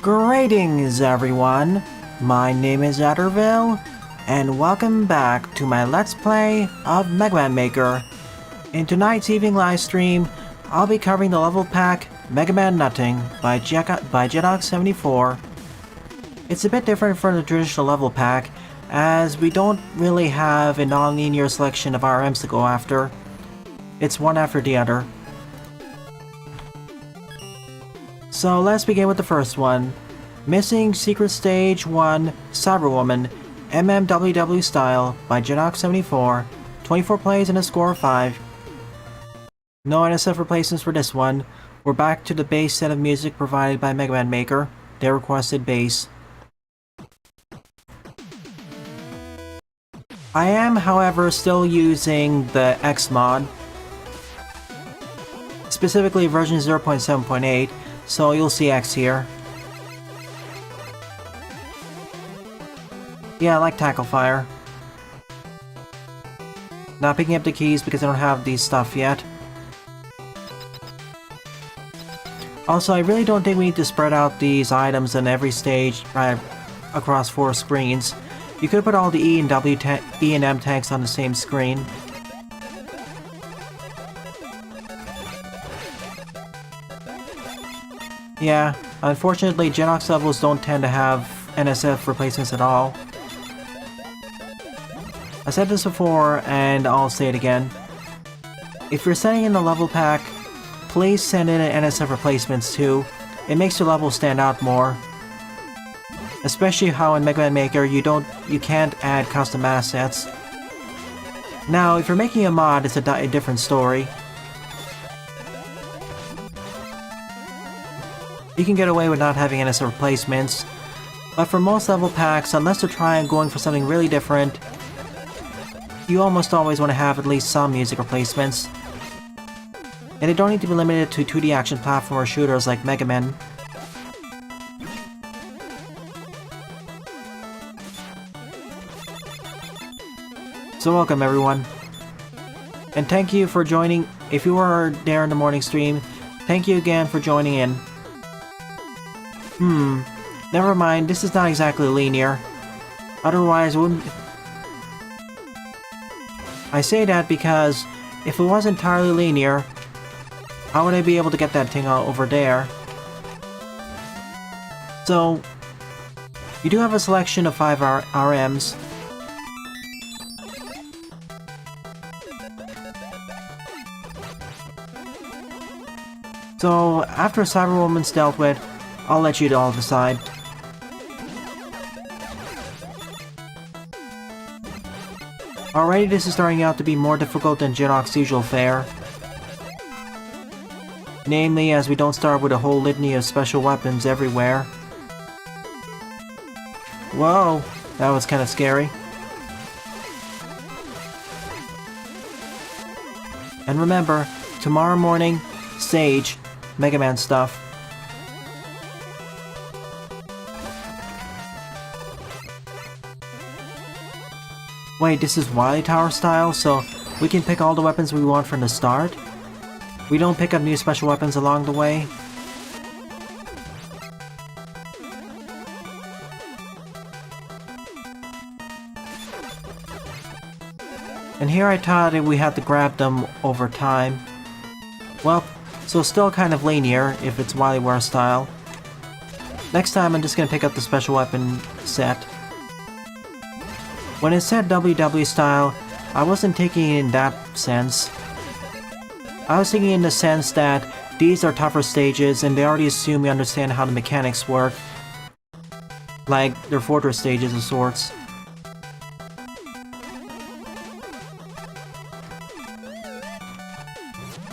Greetings everyone, my name is Adderville, and welcome back to my Let's Play of Mega Man Maker. In tonight's evening live stream, I'll be covering the level pack Mega Man Nutting by Jetox74. It's a bit different from the traditional level pack, as we don't really have a non-linear selection of RMs to go after. It's one after the other. So let's begin with the first one. Missing Secret Stage 1 Cyberwoman MMWW Style by Jetox74. 24 plays and a score of 5. No NSF replacements for this one. We're back to the base set of music provided by Mega Man Maker. They requested bass. I am, however, still using the X mod. Specifically version 0.7.8. So you'll see X here. Yeah, I like Tackle Fire. Not picking up the keys because I don't have these stuff yet. Also, I really don't think we need to spread out these items on every stage right across 4 screens. You could put all the E and M tanks on the same screen. Yeah, unfortunately Jetox levels don't tend to have NSF replacements at all. I said this before and I'll say it again. If you're sending in the level pack, please send in NSF replacements too. It makes your level stand out more. Especially how in Mega Man Maker you can't add custom assets. Now if you're making a mod, it's a different story. You can get away with not having NSF replacements, but for most level packs, unless they're trying going for something really different, you almost always want to have at least some music replacements. And they don't need to be limited to 2D action platformer shooters like Mega Man. So welcome everyone. And thank you for joining. If you were there in the morning stream, thank you again for joining in. Never mind, this is not exactly linear. Otherwise, it wouldn't... I say that because if it was entirely linear, how would I be able to get that thing over there? So, you do have a selection of 5 RMs. So, after Cyberwoman's dealt with, I'll let you all decide. Already this is starting out to be more difficult than Jetox's usual fare. Namely, as we don't start with a whole litany of special weapons everywhere. Whoa, that was kinda scary. And remember, tomorrow morning, Sage, Mega Man stuff. Wait, this is Wily Tower style, so we can pick all the weapons we want from the start? We don't pick up new special weapons along the way? And here I thought that we had to grab them over time. Well, so still kind of linear if it's WilyWare style. Next time I'm just gonna pick up the special weapon set. When it said WW style, I wasn't thinking in that sense. I was thinking in the sense that these are tougher stages and they already assume we understand how the mechanics work. Like, they're fortress stages of sorts.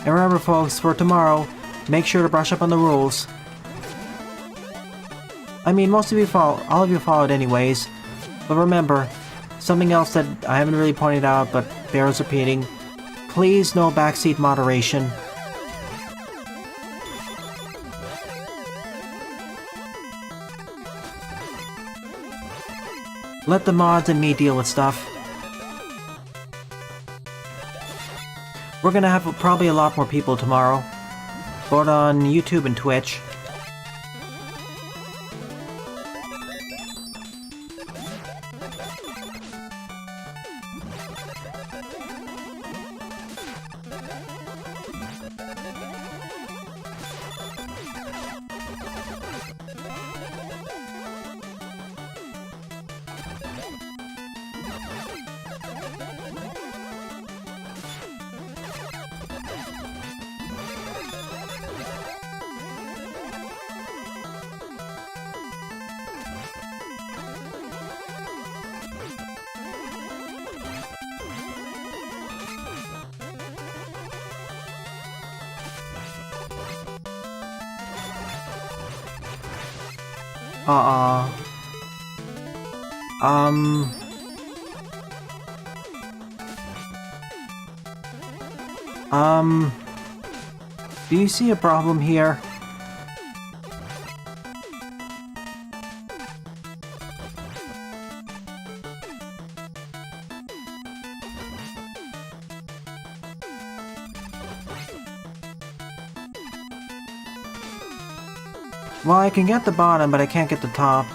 And remember folks, for tomorrow, make sure to brush up on the rules. I mean, most of you all of you followed anyways, but remember, something else that I haven't really pointed out but bears repeating, please no backseat moderation. Let the mods and me deal with stuff. We're gonna have probably a lot more people tomorrow, both on YouTube and Twitch. Uh-uh. Do you see a problem here? Well, I can get the bottom, but I can't get the top.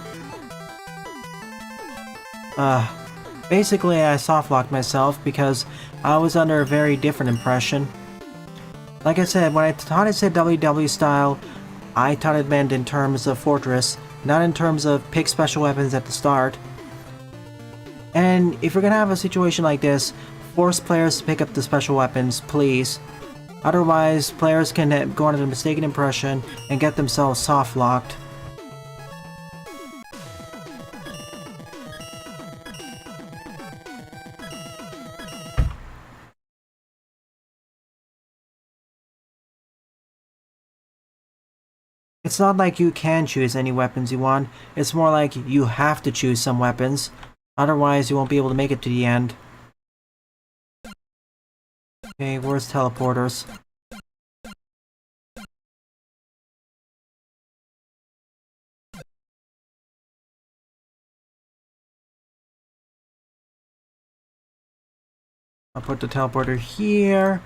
Basically I soft-locked myself because I was under a very different impression. Like I said, when I thought it said WW style, I thought it meant in terms of fortress, not in terms of pick special weapons at the start. And if you're gonna have a situation like this, force players to pick up the special weapons, please. Otherwise, players can go under a mistaken impression and get themselves soft-locked. It's not like you can choose any weapons you want, it's more like you have to choose some weapons. Otherwise, you won't be able to make it to the end. Okay, where's teleporters? I'll put the teleporter here.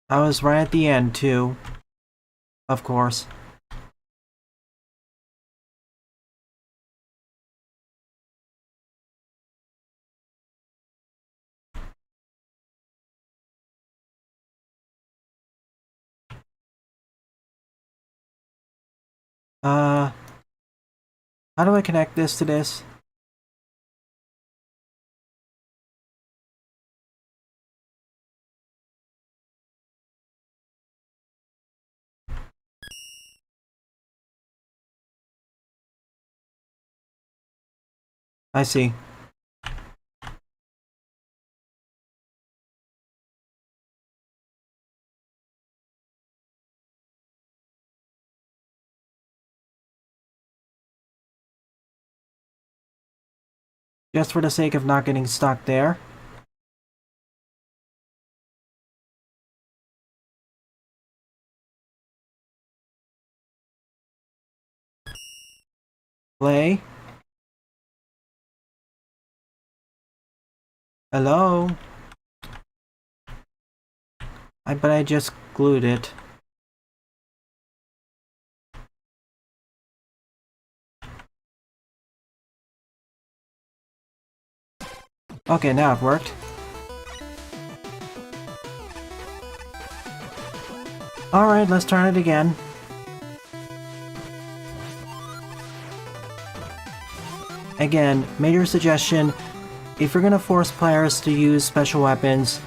I was right at the end, too. Of course. How do I connect this to this? I see. Just for the sake of not getting stuck there. Play. Hello? But I just glued it. Okay, now it worked. Alright, let's try it again. Again, major suggestion, if you're gonna force players to use special weapons,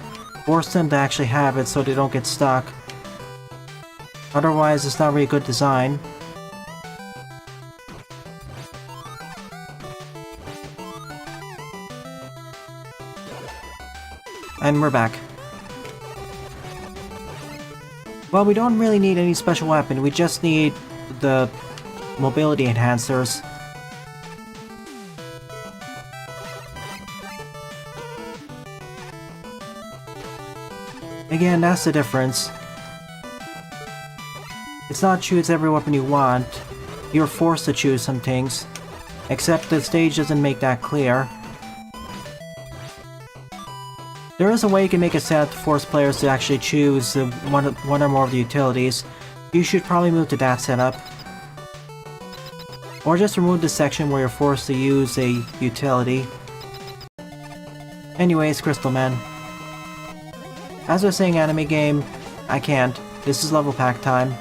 force them to actually have it so they don't get stuck. Otherwise, it's not really good design. And we're back. Well, we don't really need any special weapon, we just need the mobility enhancers. Again, that's the difference. It's not choose every weapon you want, you're forced to choose some things. Except the stage doesn't make that clear. There is a way you can make a setup to force players to actually choose one or more of the utilities. You should probably move to that setup. Or just remove the section where you're forced to use a utility. Anyways, Crystal Man. As I was saying, anime game, I can't. This is level pack time.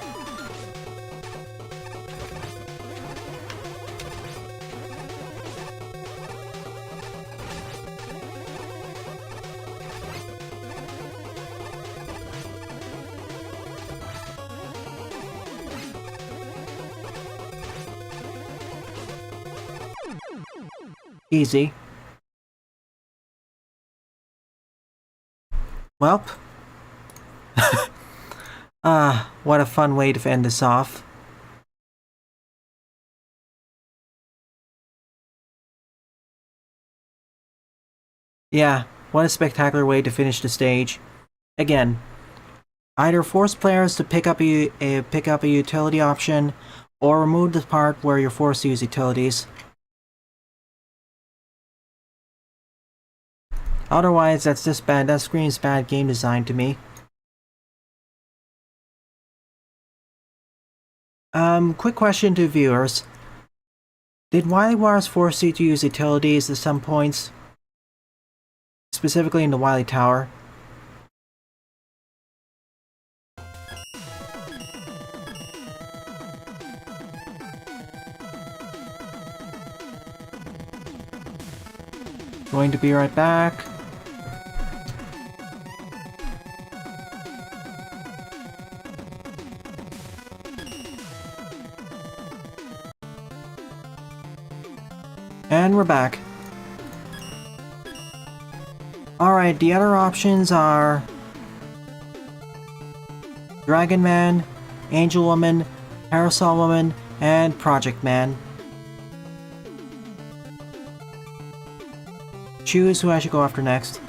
Easy. Welp. What a fun way to end this off. Yeah, what a spectacular way to finish the stage. Again, either force players to pick up a utility option, or remove the part where you're forced to use utilities. Otherwise, that's just bad. That screams bad game design to me. Quick question to viewers. Did Wily Wars force you to use utilities at some points? Specifically in the Wily Tower? Going to be right back. And we're back. Alright, the other options are Dragon Man, Angel Woman, Parasol Woman, and Project Man. Choose who I should go after next.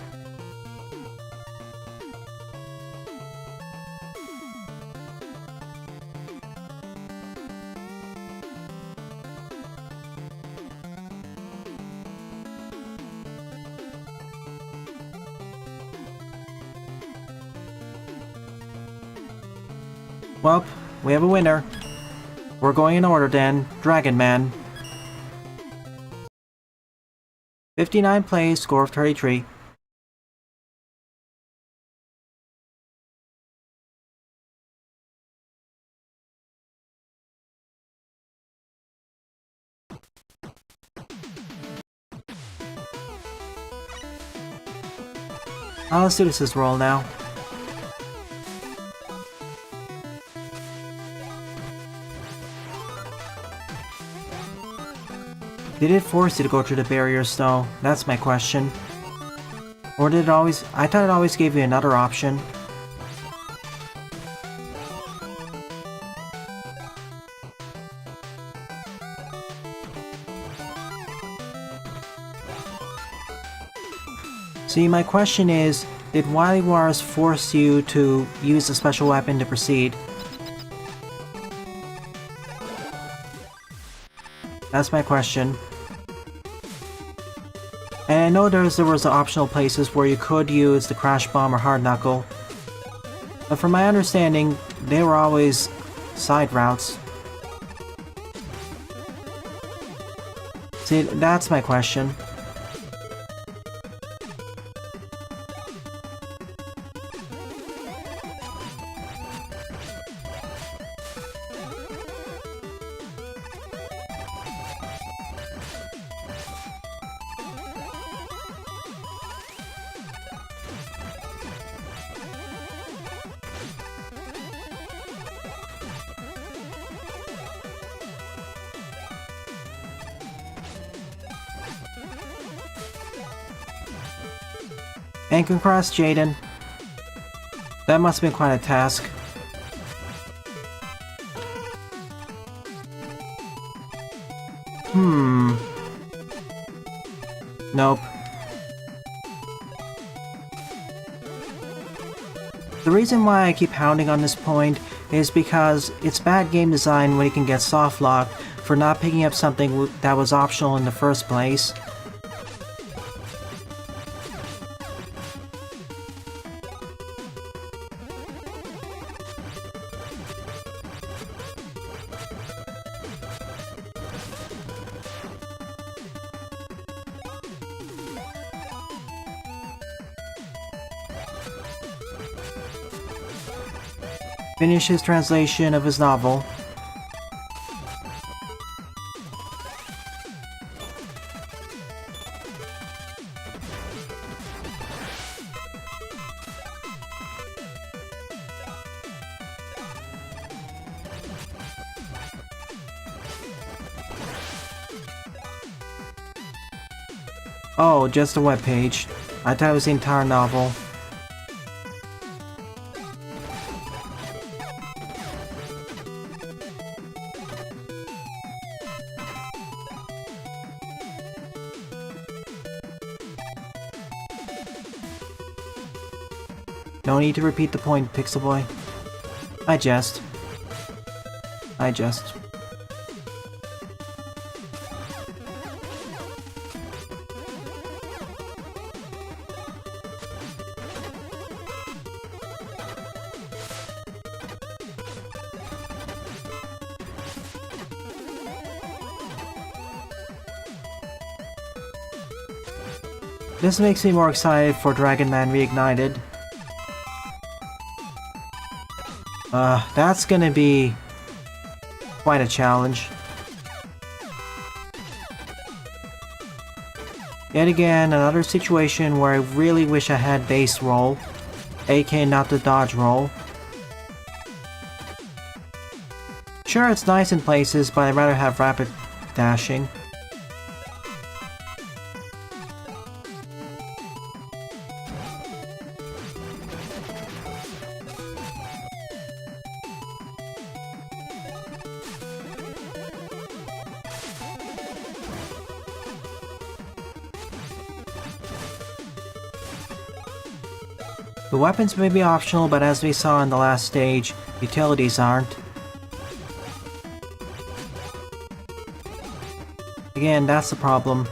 Well, we have a winner. We're going in order then. Dragon Man. 59 plays, score of 33. Let's do this roll now. Did it force you to go through the barriers though? That's my question. Or did it always... I thought it always gave you another option. See, my question is, did Wily Wars force you to use a special weapon to proceed? That's my question. And I know there was optional places where you could use the Crash Bomb or Hard Knuckle. But from my understanding, they were always side routes. See, that's my question. And congrats, Jaden. That must have been quite a task. Nope. The reason why I keep hounding on this point is because it's bad game design when you can get soft locked for not picking up something that was optional in the first place. Finish his translation of his novel. Oh, just a webpage. I thought it was the entire novel. No need to repeat the point, Pixel Boy. I jest. I jest. This makes me more excited for Dragon Man Reignited. That's gonna be quite a challenge. Yet again, another situation where I really wish I had base roll, aka not the dodge roll. Sure, it's nice in places, but I'd rather have rapid dashing. The weapons may be optional, but as we saw in the last stage, utilities aren't. Again, that's the problem.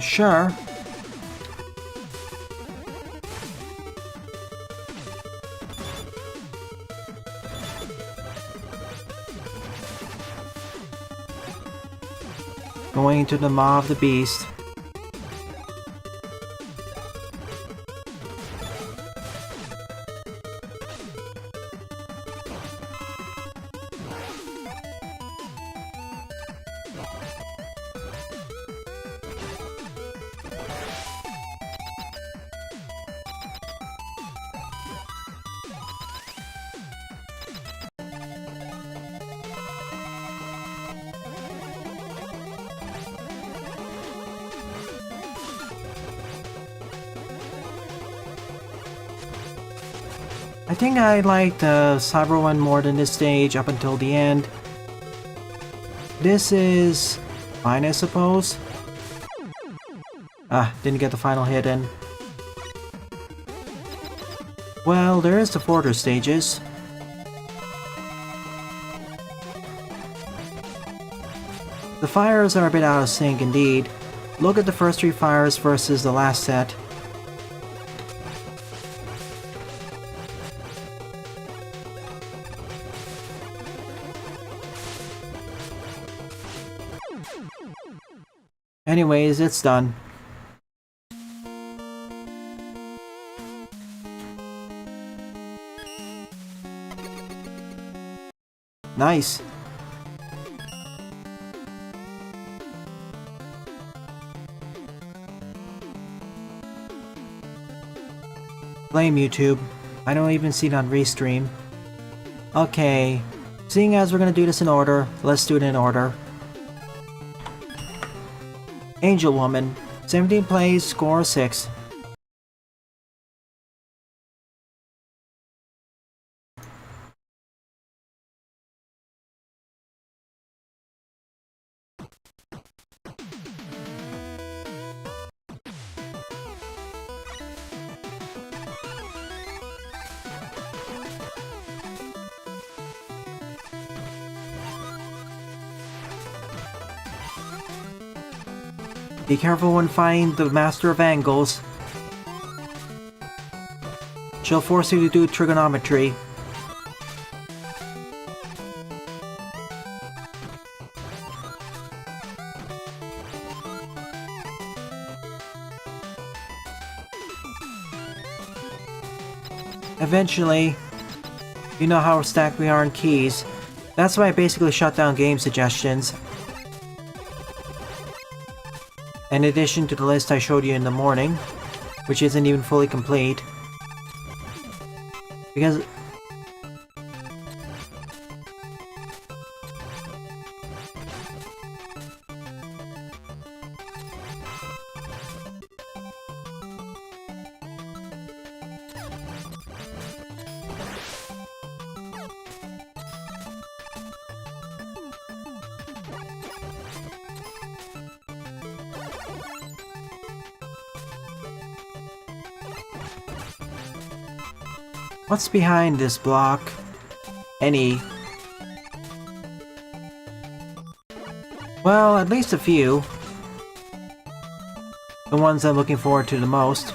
Sure. Going to the Maw of the Beast. I think I liked the Cyber one more than this stage up until the end. This is fine, I suppose. Didn't get the final hit in. Well, there is the border stages. The fires are a bit out of sync indeed. Look at the first 3 fires versus the last set. Anyways, it's done. Nice. Blame YouTube. I don't even see it on Restream. Okay. Seeing as we're gonna do this in order, let's do it in order. Angel Woman. 17 plays, score 6. Be careful when finding the Master of Angles. She'll force you to do trigonometry. Eventually, you know how stacked we are in keys. That's why I basically shut down game suggestions. In addition to the list I showed you in the morning, which isn't even fully complete. Because... what's behind this block? Any? Well, at least a few. The ones I'm looking forward to the most.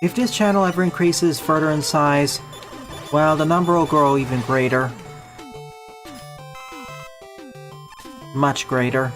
If this channel ever increases further in size, well, the number will grow even greater. Much greater.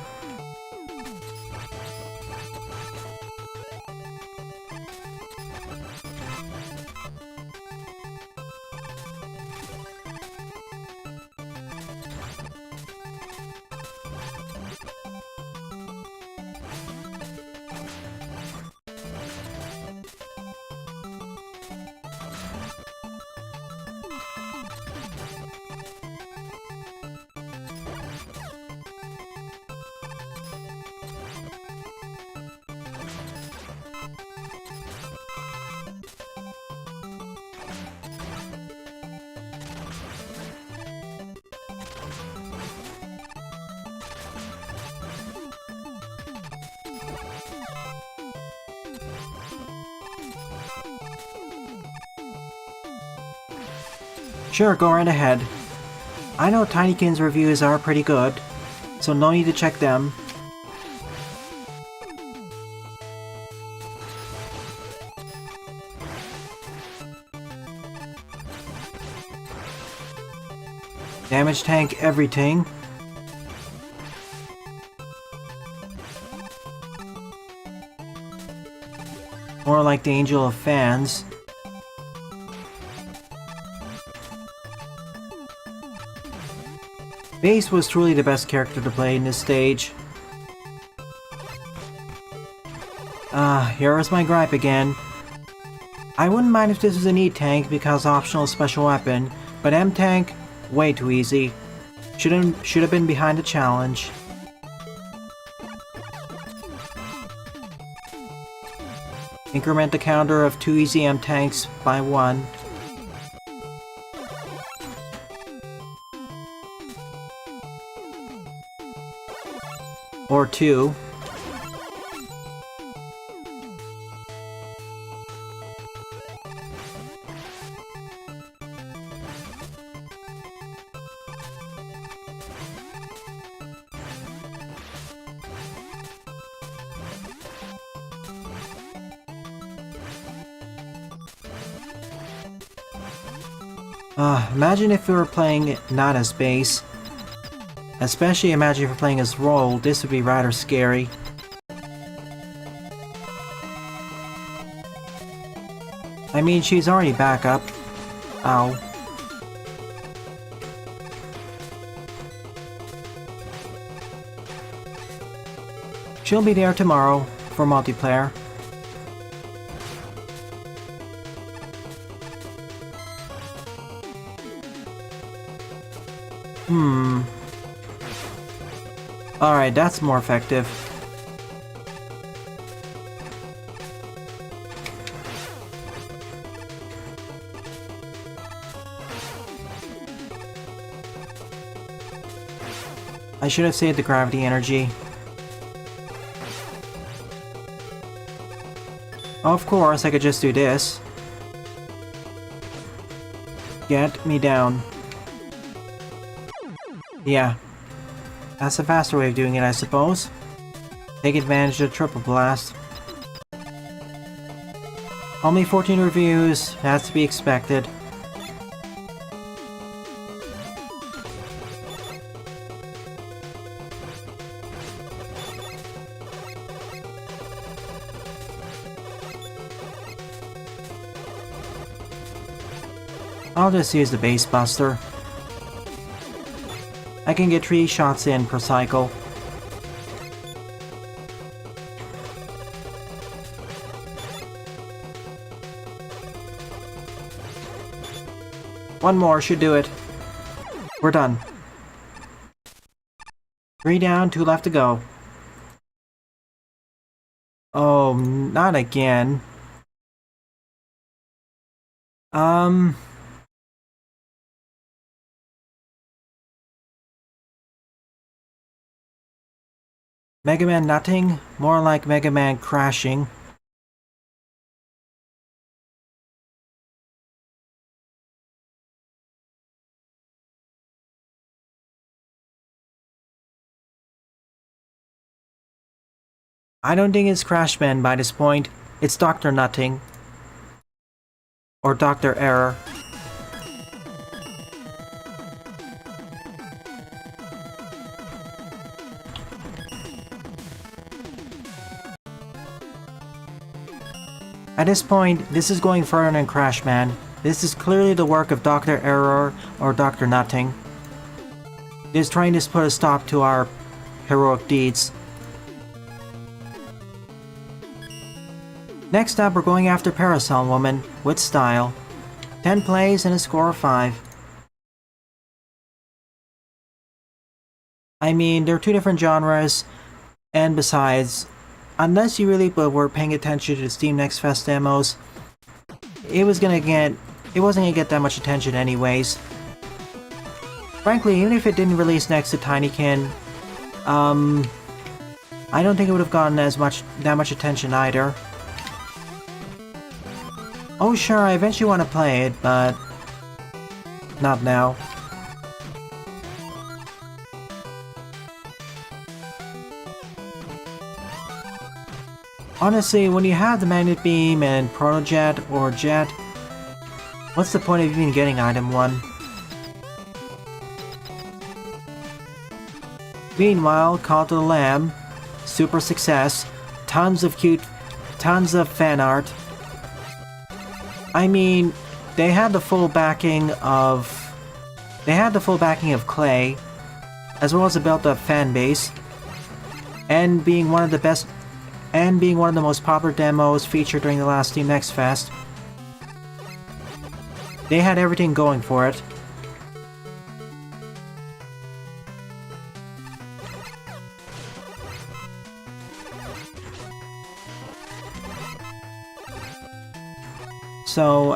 Sure, go right ahead. I know Tinykin's reviews are pretty good, so no need to check them. Damage tank everything. More like the Angel of Fans. Bass was truly the best character to play in this stage. Here is my gripe again. I wouldn't mind if this was an E-Tank because optional special weapon, but M-Tank, way too easy. Should have been behind the challenge. Increment the counter of 2 easy M-Tanks by 1. Or 2. Imagine if we were playing not as bass. Especially imagine if we're playing as Roll, this would be rather scary. I mean, she's already back up. Ow. She'll be there tomorrow for multiplayer. Alright, that's more effective. I should have saved the gravity energy. Of course, I could just do this. Get me down. Yeah. That's a faster way of doing it, I suppose. Take advantage of the triple blast. Only 14 reviews, that's to be expected. I'll just use the base buster. I can get 3 shots in per cycle. One more should do it. We're done. 3 down, 2 left to go. Oh, not again. Mega Man nutting? More like Mega Man crashing. I don't think it's Crashman by this point. It's Dr. Nutting. Or Dr. Error. At this point, this is going further than Crashman. This is clearly the work of Dr. Error or Dr. Nutting. It is trying to put a stop to our heroic deeds. Next up, we're going after Parasol Woman with style. 10 plays and a score of 5. I mean, they're 2 different genres, and besides, unless you really were paying attention to the Steam Next Fest demos, it wasn't gonna get that much attention anyways. Frankly, even if it didn't release next to Tinykin, I don't think it would have gotten that much attention either. Oh sure, I eventually want to play it, but not now. Honestly, when you have the Magnet Beam and Protojet or Jet, what's the point of even getting Item 1? Meanwhile, Call to the Lamb, super success, tons of fan art. I mean, they had the full backing of Clay, as well as a built-up fan base, and being one of the most popular demos featured during the last Steam Next Fest. They had everything going for it. So,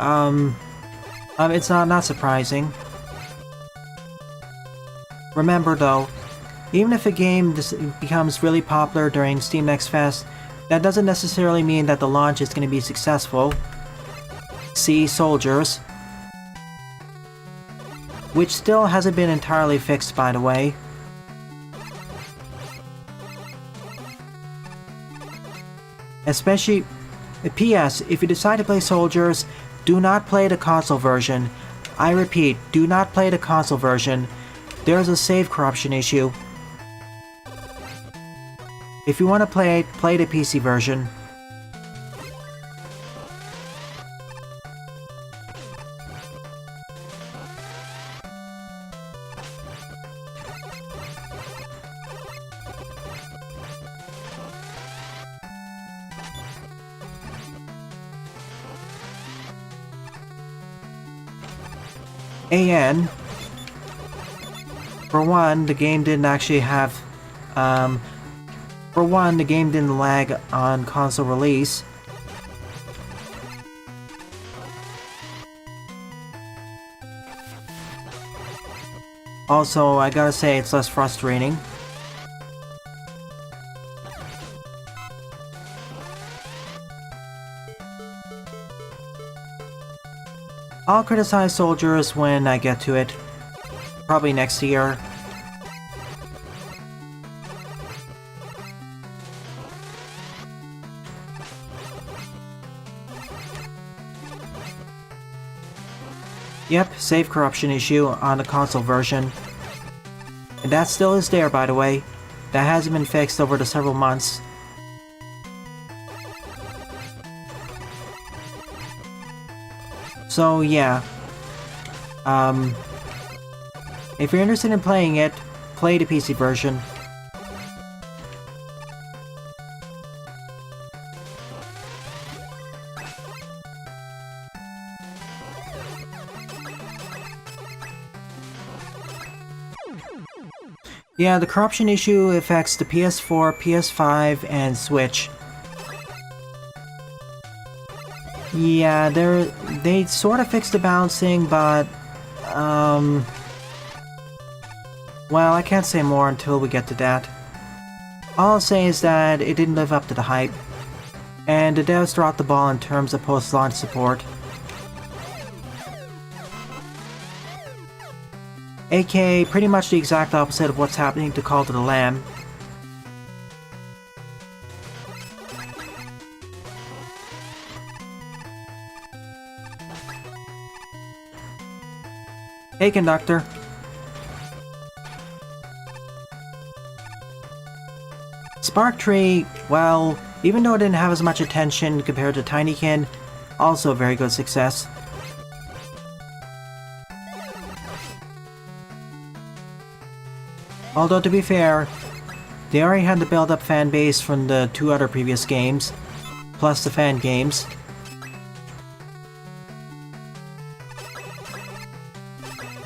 it's not surprising. Remember though, even if a game becomes really popular during Steam Next Fest, that doesn't necessarily mean that the launch is going to be successful. See Soldiers, which still hasn't been entirely fixed, by the way. Especially, P.S. if you decide to play Soldiers, do not play the console version. I repeat, do not play the console version. There's a save corruption issue. If you want to play the PC version. AN, for one, the game didn't actually have, for one, the game didn't lag on console release. Also, I gotta say, it's less frustrating. I'll criticize Soldiers when I get to it. Probably next year. Yep, save corruption issue on the console version. And that still is there, by the way. That hasn't been fixed over the several months. So yeah, If you're interested in playing it, play the PC version. Yeah, the corruption issue affects the PS4, PS5, and Switch. Yeah, they sort of fixed the balancing, but well, I can't say more until we get to that. All I'll say is that it didn't live up to the hype, and the devs dropped the ball in terms of post-launch support. aka pretty much the exact opposite of what's happening to Call to the Lamb. Hey, conductor. Spark Tree, well, even though it didn't have as much attention compared to Tinykin, also a very good success. Although to be fair, they already had the build-up fan base from the 2 other previous games, plus the fan games.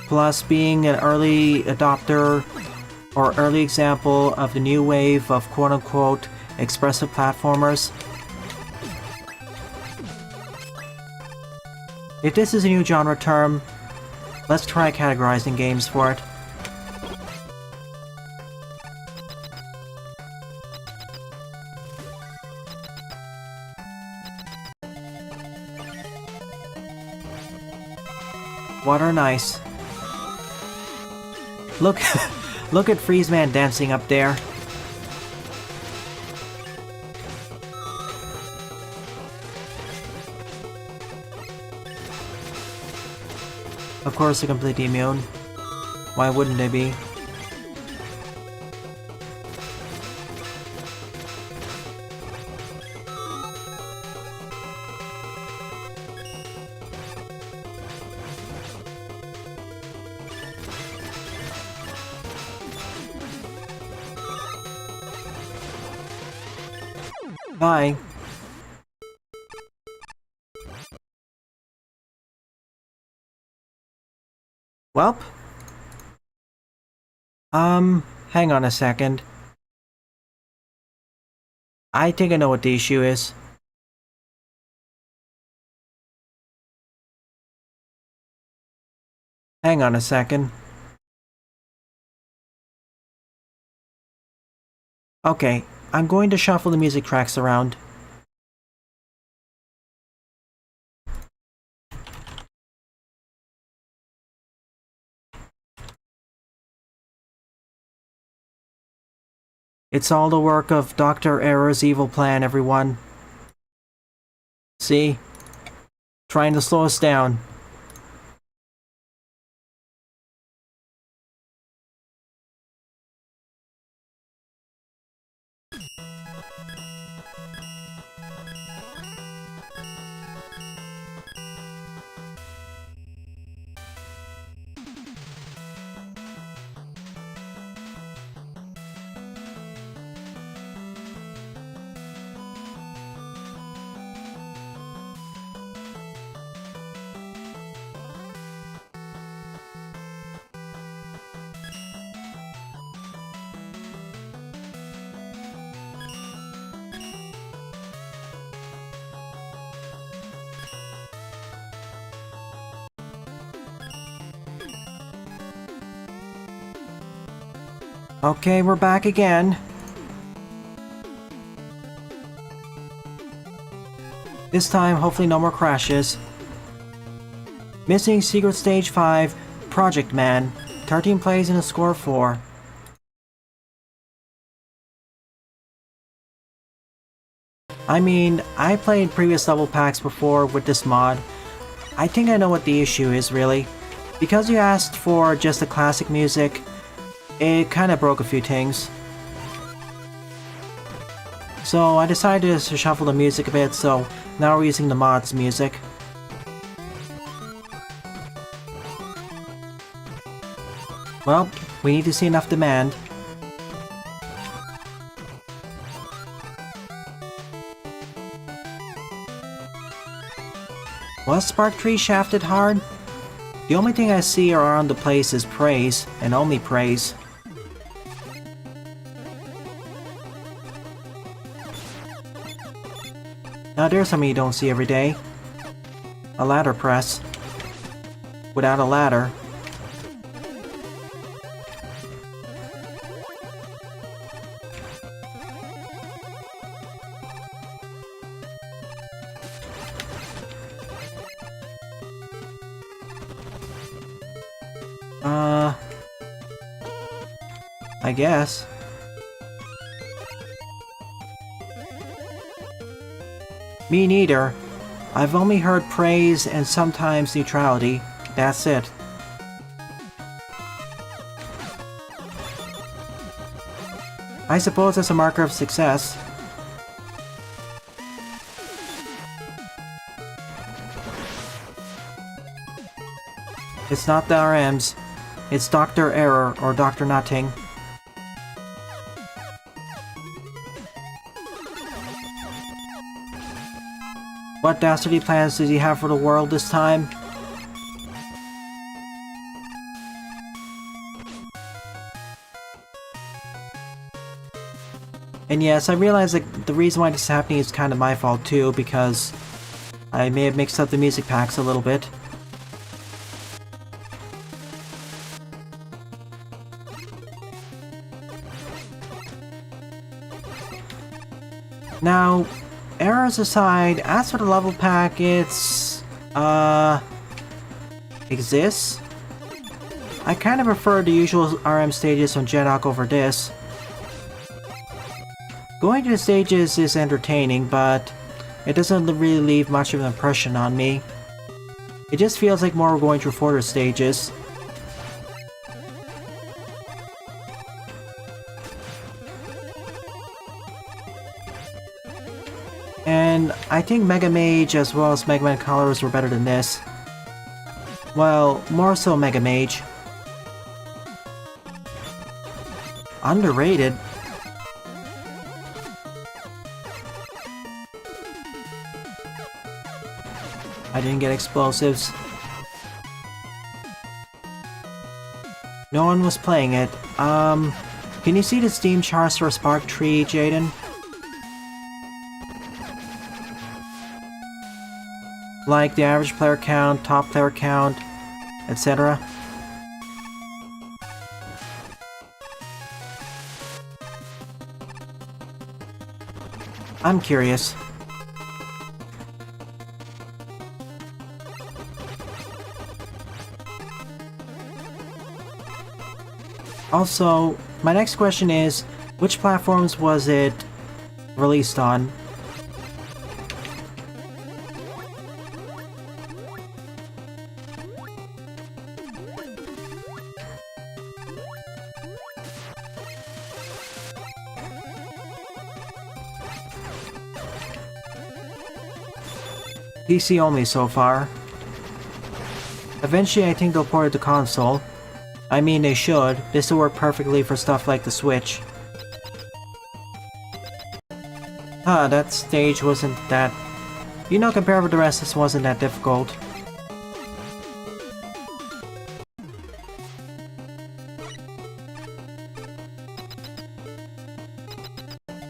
Plus being an early adopter or early example of the new wave of quote-unquote expressive platformers. If this is a new genre term, let's try categorizing games for it. Water nice. Look, look at Freeze Man dancing up there. Of course they're completely immune. Why wouldn't they be? Bye. Welp? Hang on a second. I think I know what the issue is. Hang on a second. Okay, I'm going to shuffle the music tracks around. It's all the work of Dr. Error's evil plan, everyone. See? Trying to slow us down. Okay, we're back again. This time, hopefully no more crashes. Missing Secret Stage 5, Project Man. 13 plays and a score of 4. I mean, I played previous level packs before with this mod. I think I know what the issue is, really. Because you asked for just the classic music, it kinda broke a few things. So I decided to shuffle the music a bit, so now we're using the mod's music. Well, we need to see enough demand. Was Spark Tree shafted hard? The only thing I see around the place is praise, and only praise. Now there's something you don't see every day. A ladder press. Without a ladder. I guess. Me neither. I've only heard praise and sometimes neutrality. That's it. I suppose that's a marker of success. It's not the RMs. It's Dr. Error or Dr. Nothing. What dastardly plans does he have for the world this time? And yes, I realize that the reason why this is happening is kind of my fault too, because I may have mixed up the music packs a little bit. Now, errors aside, as for the level pack, it's... exists? I kind of prefer the usual RM stages on Jedok over this. Going to the stages is entertaining, but it doesn't really leave much of an impression on me. It just feels like more going through further stages. And I think Mega Mage as well as Mega Man Colors were better than this. Well, more so Mega Mage. Underrated? I didn't get explosives. No one was playing it. Can you see the Steam charts for Spark Tree, Jaden? Like the average player count, top player count, etc. I'm curious. Also, my next question is, which platforms was it released on? PC only so far. Eventually I think they'll port it to console. I mean, they should. This will work perfectly for stuff like the Switch. That stage wasn't that... You know, compared with the rest, this wasn't that difficult.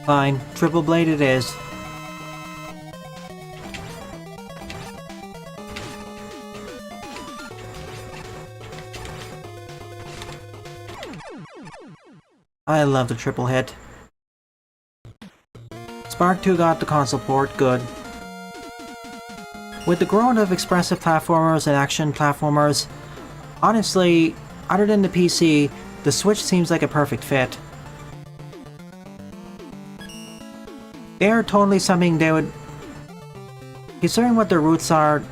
Fine. Triple blade it is. I love the triple hit. Spark 2 got the console port, good. With the growth of expressive platformers and action platformers, honestly, other than the PC, the Switch seems like a perfect fit. They are totally something they would... Considering what their roots are,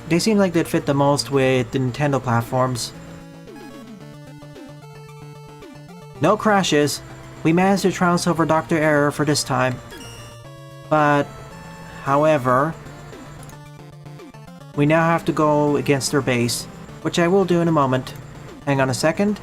they seem like they'd fit the most with the Nintendo platforms. No crashes. We managed to trounce over Dr. Error for this time. But, however, we now have to go against their base, which I will do in a moment. Hang on a second.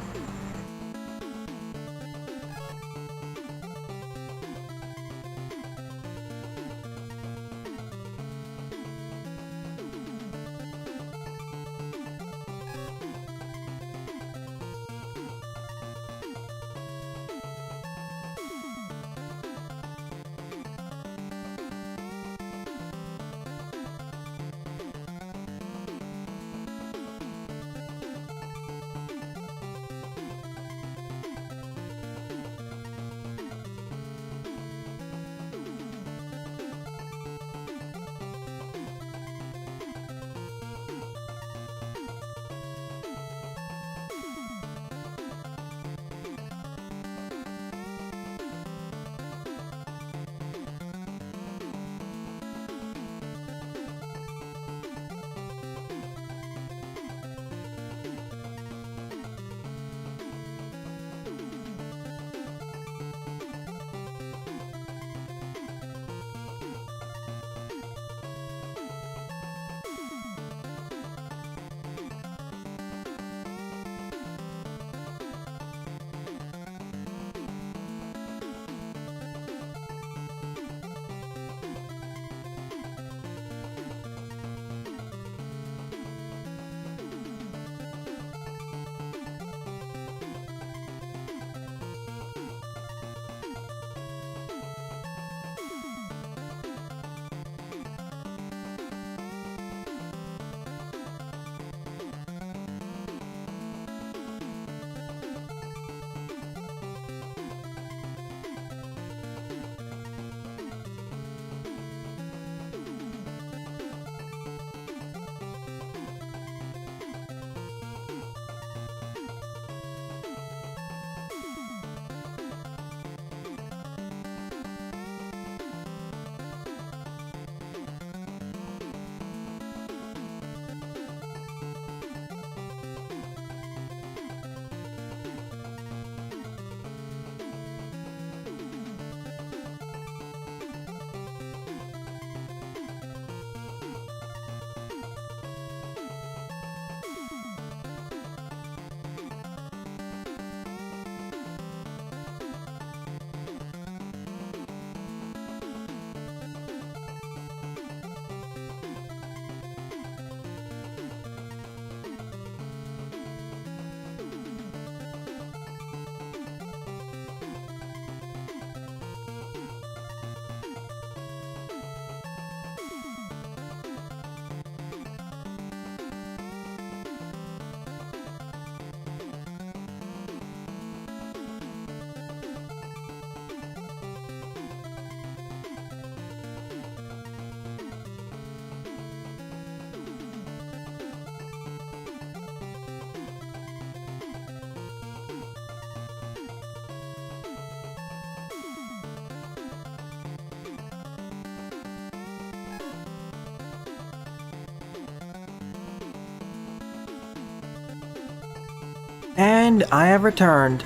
And I have returned.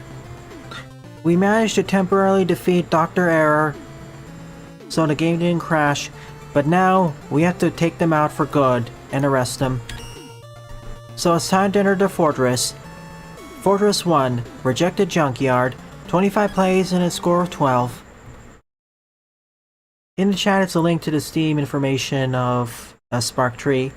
We managed to temporarily defeat Dr. Error, so the game didn't crash, but now we have to take them out for good and arrest them. So it's time to enter the fortress. Fortress 1, Rejected Junkyard, 25 plays and a score of 12. In the chat, it's a link to the Steam information of a Spark Tree.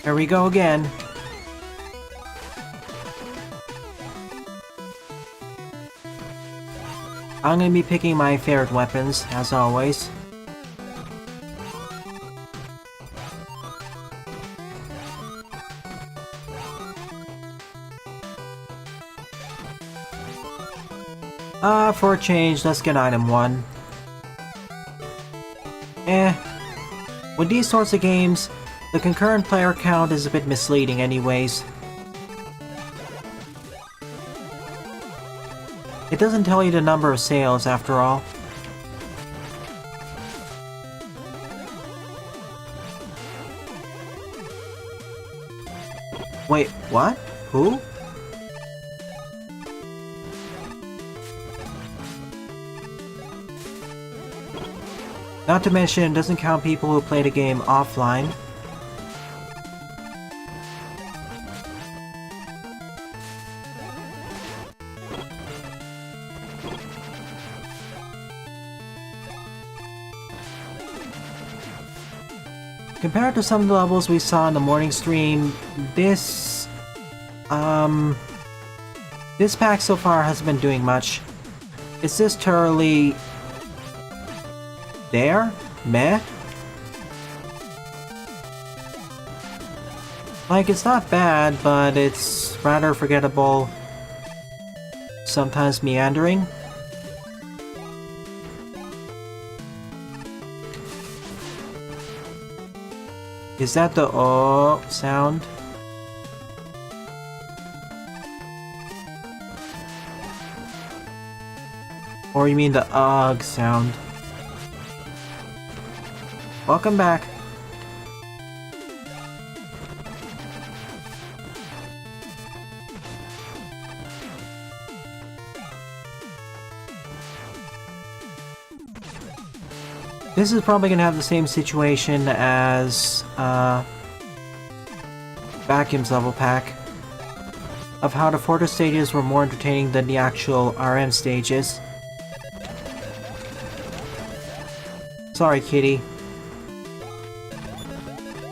Here we go again. I'm gonna be picking my favorite weapons, as always. For a change, let's get item 1. With these sorts of games, the concurrent player count is a bit misleading anyways. It doesn't tell you the number of sales after all. Wait, what? Who? Not to mention, it doesn't count people who play the game offline. Compared to some of the levels we saw in the morning stream, this pack so far hasn't been doing much. It's just thoroughly there? Meh? Like, it's not bad, but it's rather forgettable, sometimes meandering. Is that the oh sound? Or you mean the ugh sound? Welcome back. This is probably gonna have the same situation as Vacuum's level pack, of how the Fortress stages were more entertaining than the actual RM stages. Sorry, kitty.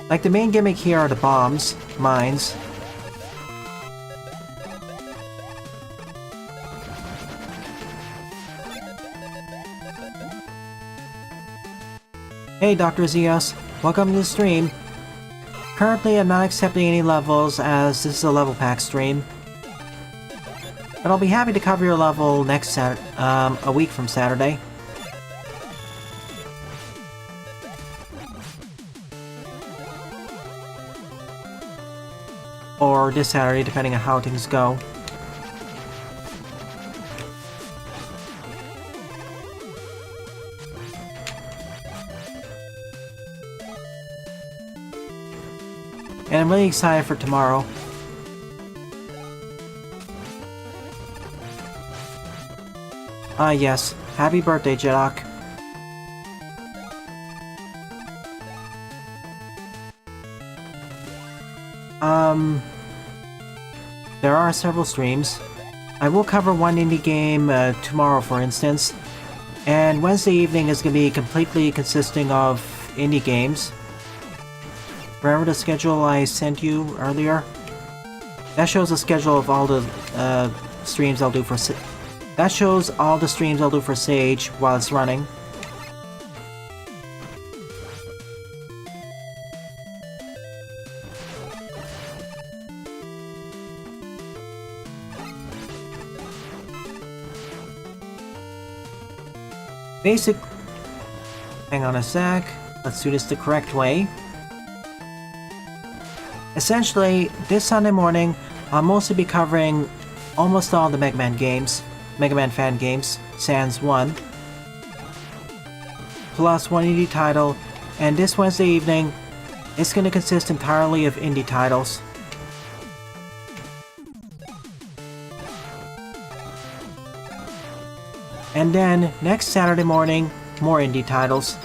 Like, the main gimmick here are the bombs, mines. Hey Dr. Zeos, welcome to the stream. Currently I'm not accepting any levels as this is a level pack stream. But I'll be happy to cover your level next Saturday, a week from Saturday. Or this Saturday, depending on how things go. And I'm really excited for tomorrow. Yes. Happy birthday, Jedok. There are several streams. I will cover one indie game tomorrow, for instance. And Wednesday evening is going to be completely consisting of indie games. Remember the schedule I sent you earlier? That shows the schedule of all the streams I'll do for that shows all the streams I'll do for Sage while it's running. Hang on a sec. Let's do this the correct way. Essentially, this Sunday morning, I'll mostly be covering almost all the Mega Man games, Mega Man fan games, sans one. plus one indie title, and this Wednesday evening, it's going to consist entirely of indie titles. And then, next Saturday morning, more indie titles.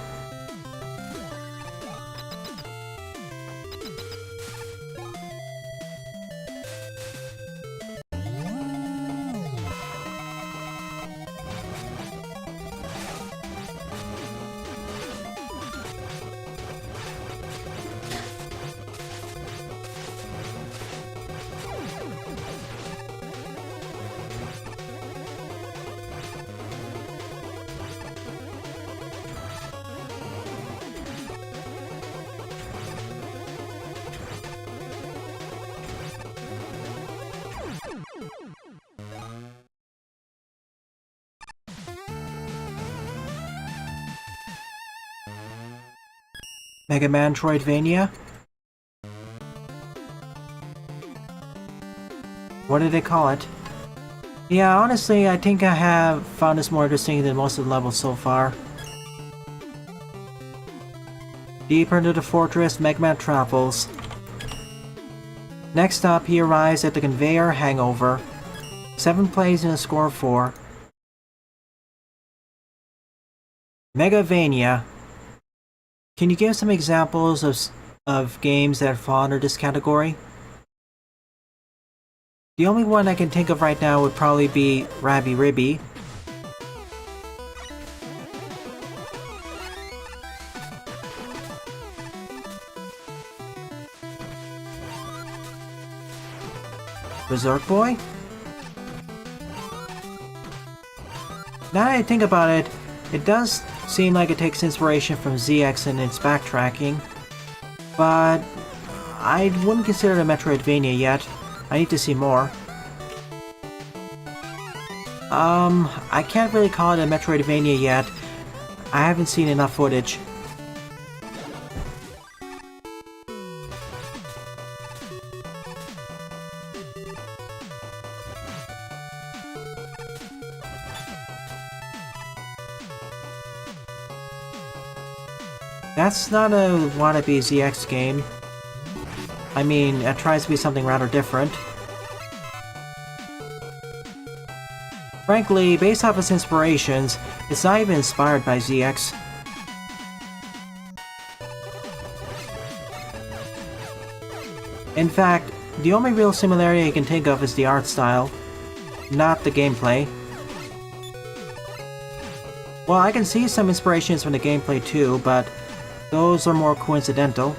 Mega Man Troidvania? What did they call it? Yeah, honestly, I think I have found this more interesting than most of the levels so far. Deeper into the fortress, Mega Man travels. Next up, he arrives at the conveyor hangover. 7 plays in a score of 4. Megavania. Can you give some examples of games that fall under this category? The only one I can think of right now would probably be Rabby Ribby. Berserk Boy? Now that I think about it, it does seem like it takes inspiration from ZX in its backtracking, but I wouldn't consider it a Metroidvania yet. I need to see more. I can't really call it a Metroidvania yet. I haven't seen enough footage. That's not a wannabe ZX game. I mean, it tries to be something rather different. Frankly, based off its inspirations, it's not even inspired by ZX. In fact, the only real similarity I can think of is the art style, not the gameplay. Well, I can see some inspirations from the gameplay too, but those are more coincidental.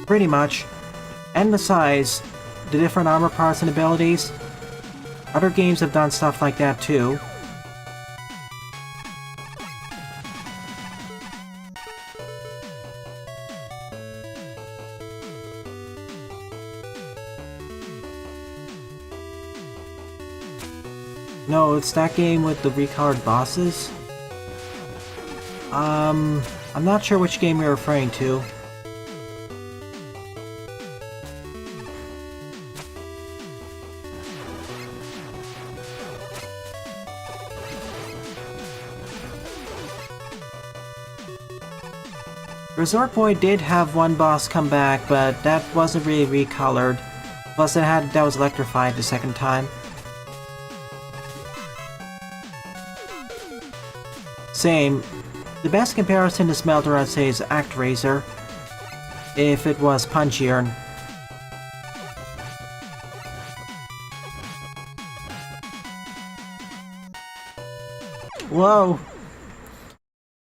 Pretty much. And besides, the different armor parts and abilities, other games have done stuff like that too. No, it's that game with the recolored bosses. I'm not sure which game you're referring to. Resort Boy did have one boss come back, but that wasn't really recolored. Plus that was electrified the second time. Same. The best comparison to Smelter I'd say is ActRaiser, if it was punchier. Whoa!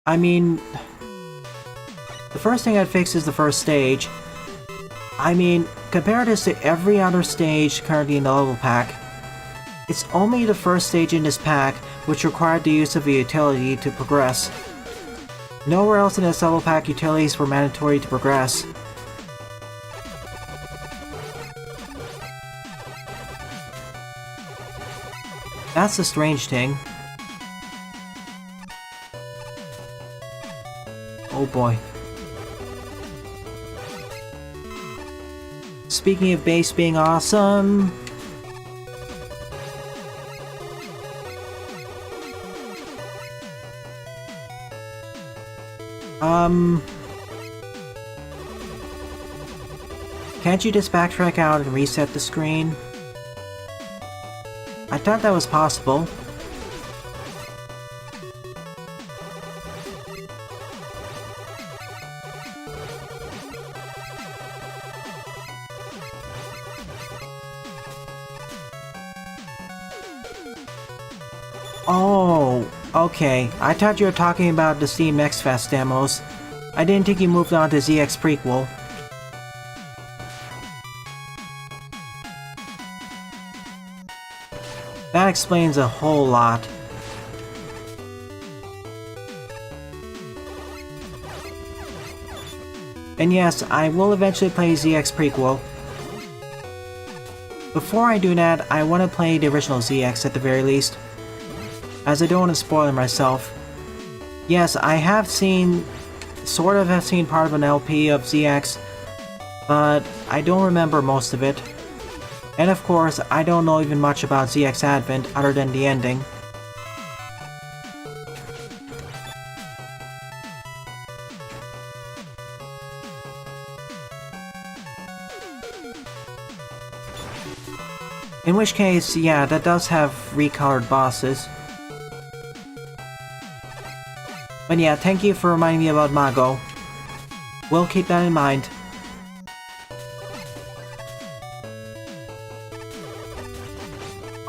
I mean, the first thing I'd fix is the first stage. I mean, compare this to every other stage currently in the level pack. It's only the first stage in this pack which required the use of a utility to progress. Nowhere else in this level pack utilities were mandatory to progress. That's the strange thing. Oh boy. Speaking of bass being awesome... Can't you just backtrack out and reset the screen? I thought that was possible. Oh, okay. I thought you were talking about the Steam Next Fest demos. I didn't think you moved on to ZX Prequel. That explains a whole lot. And yes, I will eventually play ZX Prequel. Before I do that, I want to play the original ZX at the very least, as I don't want to spoil myself. Yes, I have seen, sort of have seen part of an LP of ZX, but I don't remember most of it. And of course, I don't know even much about ZX Advent other than the ending. In which case, yeah, that does have recolored bosses. But yeah, thank you for reminding me about Mago. We'll keep that in mind.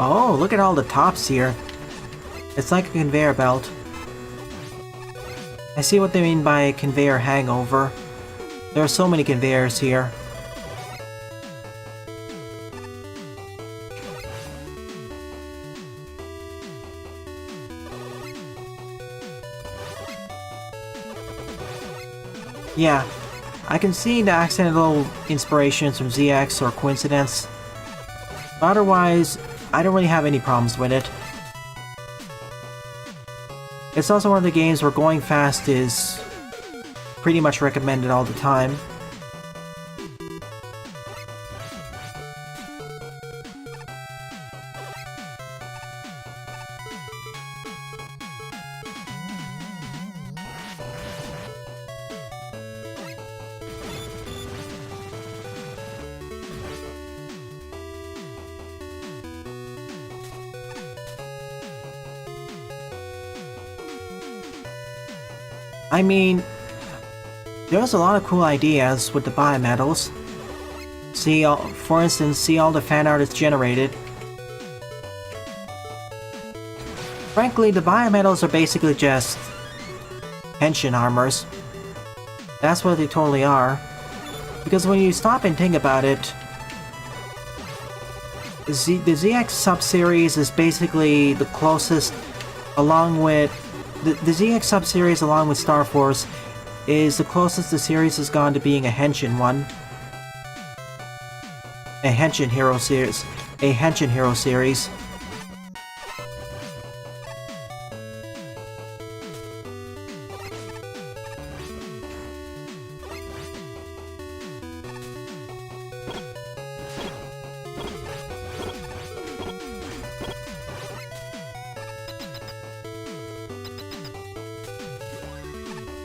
Oh, look at all the tops here. It's like a conveyor belt. I see what they mean by conveyor hangover. There are so many conveyors here. Yeah, I can see the accidental inspirations from ZX or coincidence. But otherwise, I don't really have any problems with it. It's also one of the games where going fast is pretty much recommended all the time. I mean, there's a lot of cool ideas with the biometals. See, for instance, see all the fan art it's generated. Frankly, the biometals are basically just henshin armors. That's what they totally are. Because when you stop and think about it, the ZX sub-series is basically the closest, along with the ZX sub-series along with Star Force is the closest the series has gone to being a henshin one. A henshin hero series. A henshin hero series.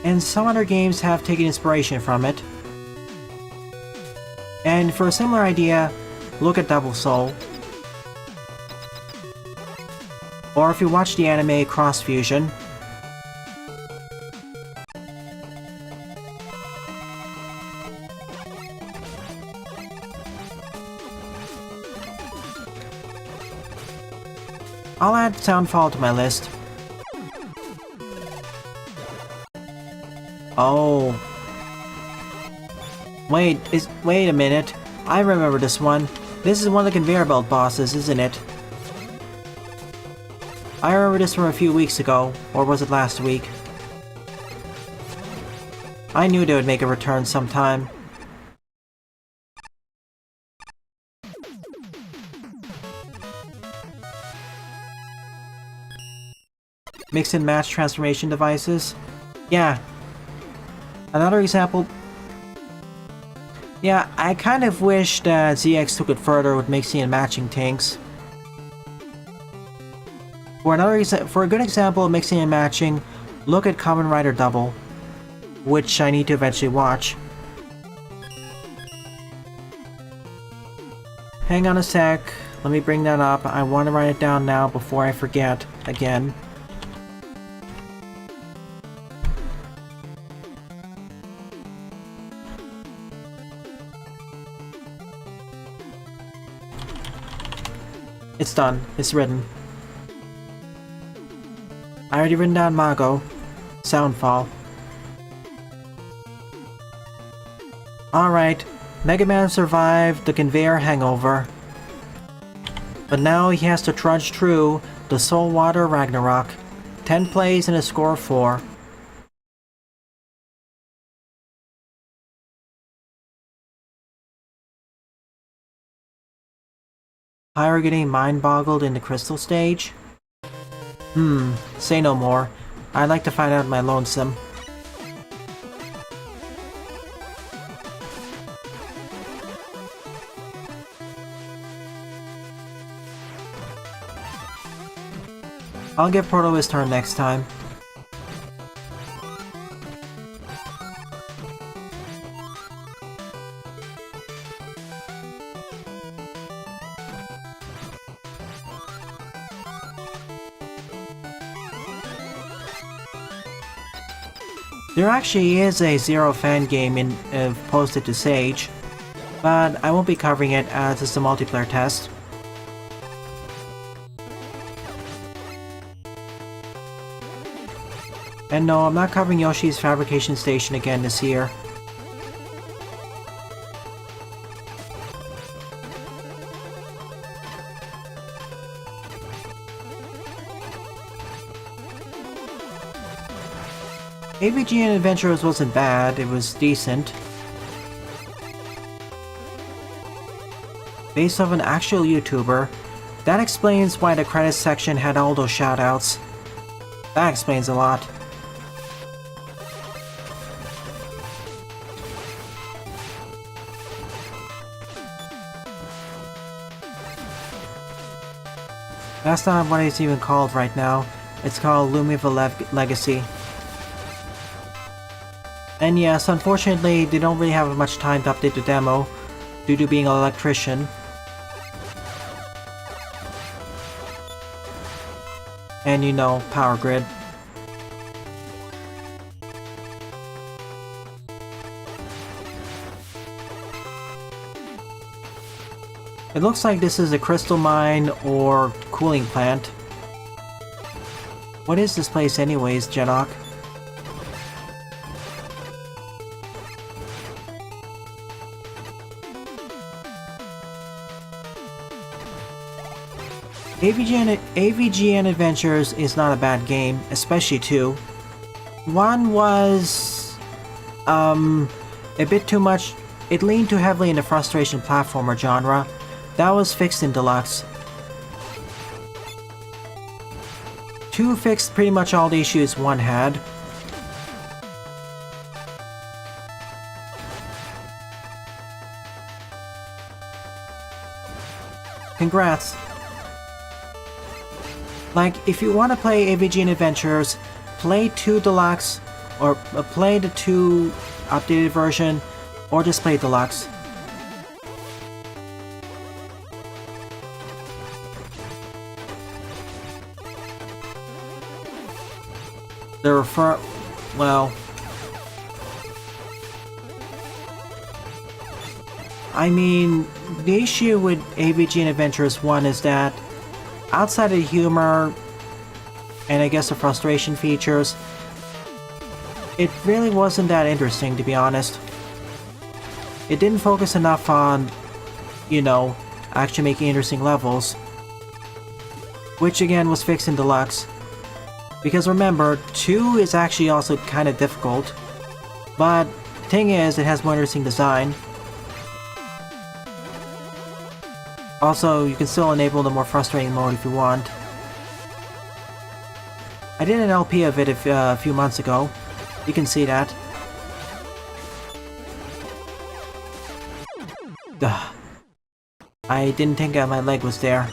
And some other games have taken inspiration from it. And for a similar idea, look at Double Soul. Or if you watch the anime Cross Fusion. I'll add Soundfall to my list. Oh. Wait a minute. I remember this one. This is one of the conveyor belt bosses, isn't it? I remember this from a few weeks ago, or was it last week? I knew they would make a return sometime. mix and match transformation devices. Yeah. Another example. Yeah, I kind of wish that ZX took it further with mixing and matching tanks. For a good example of mixing and matching, look at Kamen Rider Double, which I need to eventually watch. Hang on a sec, let me bring that up. I want to write it down now before I forget again. It's done. It's written. I already written down Mago. Soundfall. Alright, Mega Man survived the conveyor hangover. But now he has to trudge through the Soul Water Ragnarok. 10 plays and a score of 4. Pyro getting mind-boggled in the crystal stage? Say no more. I'd like to find out my lonesome. I'll give Proto his turn next time. There actually is a Zero fan game posted to Sage, but I won't be covering it as it's a multiplayer test. And no, I'm not covering Yoshi's Fabrication Station again this year. AVG and Adventures wasn't bad, it was decent. Based off an actual YouTuber, that explains why the credits section had all those shoutouts. That explains a lot. That's not what it's even called right now. It's called Lumiva Legacy. And yes, unfortunately, they don't really have much time to update the demo, due to being an electrician. And you know, power grid. It looks like this is a crystal mine or cooling plant. What is this place anyways, Jedok? AVG and Adventures is not a bad game, especially 2. 1 was... a bit too much... It leaned too heavily in the frustration platformer genre. That was fixed in Deluxe. 2 fixed pretty much all the issues 1 had. Congrats! Like, if you want to play AVG and Adventures, play 2 Deluxe, or play the 2 updated version, or just play Deluxe. Well... I mean, the issue with AVG and Adventures 1 is that outside of the humor, and I guess the frustration features, it really wasn't that interesting, to be honest. It didn't focus enough on, you know, actually making interesting levels. Which again was fixed in Deluxe. Because remember, 2 is actually also kind of difficult. But the thing is, it has more interesting design. Also, you can still enable the more frustrating mode if you want. I did an LP of it a few months ago. You can see that. Ugh. I didn't think my leg was there.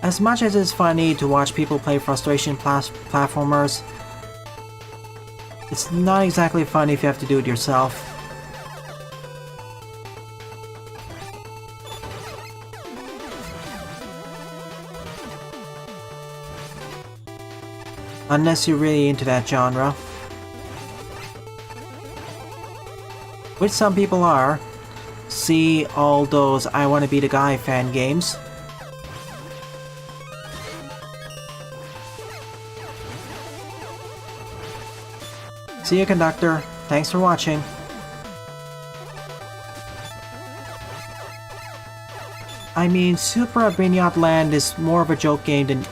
As much as it's funny to watch people play frustration platformers, it's not exactly funny if you have to do it yourself. Unless you're really into that genre. Which some people are. See all those I Wanna Be the Guy fan games. See you, Conductor. Thanks for watching. I mean, Super Binyat Land is more of a joke game than...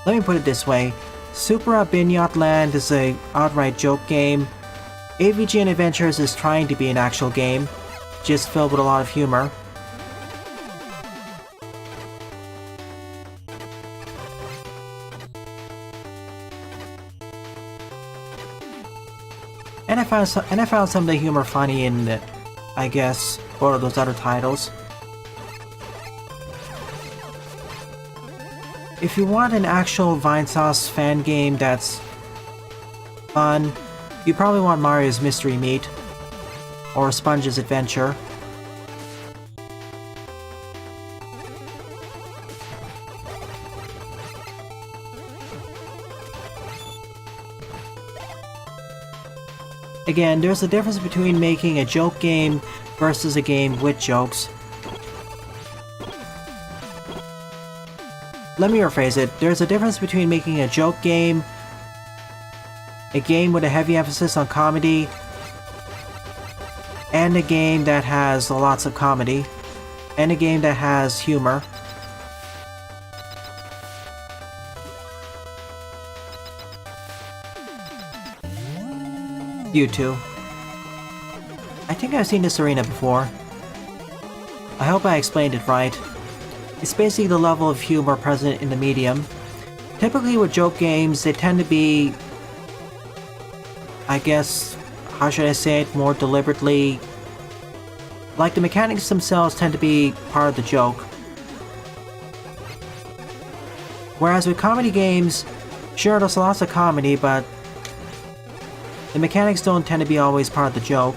Let me put it this way. Super Binyat Land is a outright joke game. AVG and Adventures is trying to be an actual game, just filled with a lot of humor. And I found some of the humor funny in, I guess, both of those other titles. If you want an actual Vinesauce fan game that's fun, you probably want Mario's Mystery Meat or Sponge's Adventure. Again, there's a difference between making a joke game versus a game with jokes. Let me rephrase it. There's a difference between making a joke game, a game with a heavy emphasis on comedy, and a game that has lots of comedy, and a game that has humor. You two. I think I've seen this arena before. I hope I explained it right. It's basically the level of humor present in the medium. Typically with joke games, they tend to be, I guess, how should I say it, more deliberately, like the mechanics themselves tend to be part of the joke. Whereas with comedy games, sure, there's lots of comedy, but the mechanics don't tend to be always part of the joke.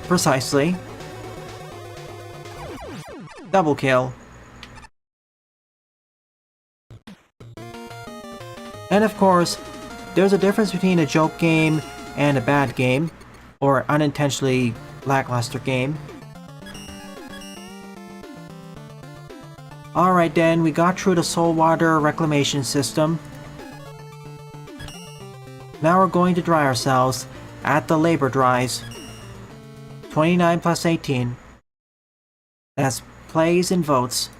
Precisely. Double kill. And of course, there's a difference between a joke game and a bad game, or unintentionally lackluster game. Alright then, we got through the Saltwater reclamation system. Now we're going to dry ourselves at the labor dries. 29 plus 18. That's plays and votes.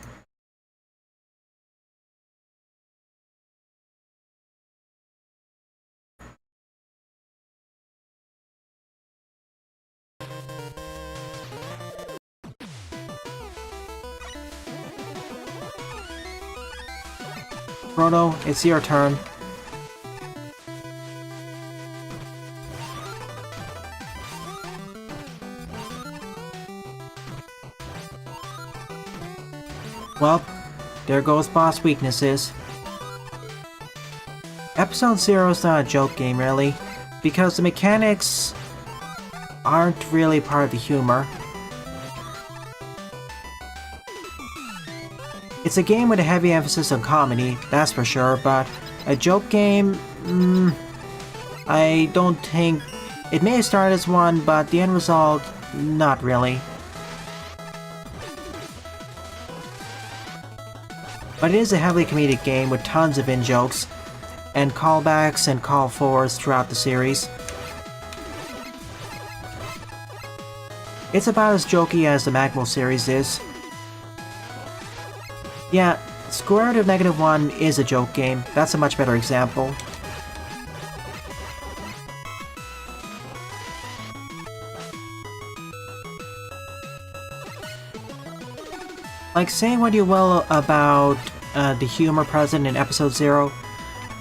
Frodo, it's your turn. Well, there goes boss weaknesses. Episode 0 is not a joke game really, because the mechanics aren't really part of the humor. It's a game with a heavy emphasis on comedy, that's for sure, but a joke game, I don't think... It may start as one, but the end result, not really. But it is a heavily comedic game with tons of in-jokes, and callbacks and call-forwards throughout the series. It's about as jokey as the Magmo series is. Yeah, square root of -1 is a joke game. That's a much better example. Like, say what you will about the humor present in Episode 0,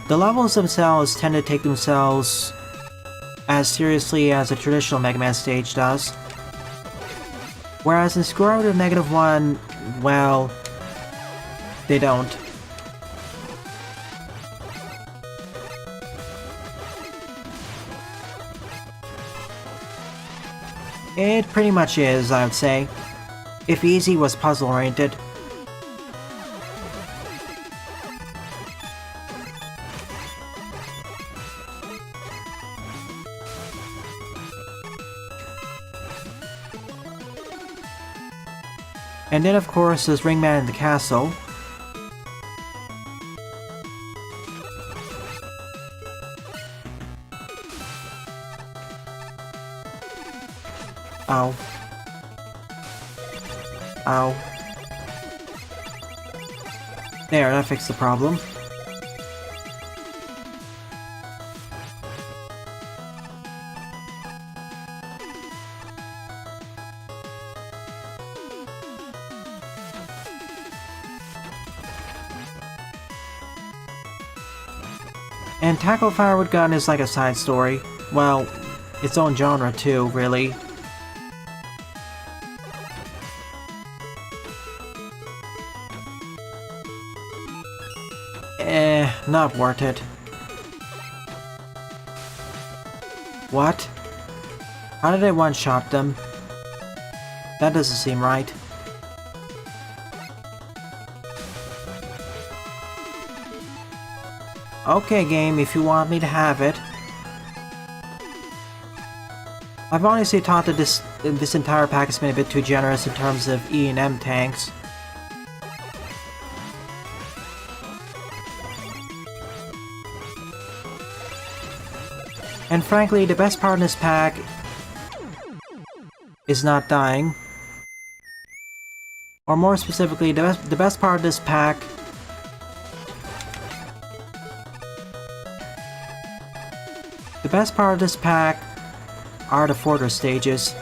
the levels themselves tend to take themselves as seriously as a traditional Mega Man stage does. Whereas in square root of -1, well, they don't. It pretty much is, I would say. If easy was puzzle-oriented. And then of course there's Ringman in the castle. Ow. Ow. There, that fixed the problem. And Tackle Firewood Gun is like a side story. Well, its own genre too, really. Not worth it. What? How did I one-shot them? That doesn't seem right. Okay, game, if you want me to have it. I've honestly thought that this entire pack has been a bit too generous in terms of E&M tanks. And frankly, the best part in this pack is not dying. Or more specifically, the best part of this pack are the fortress stages.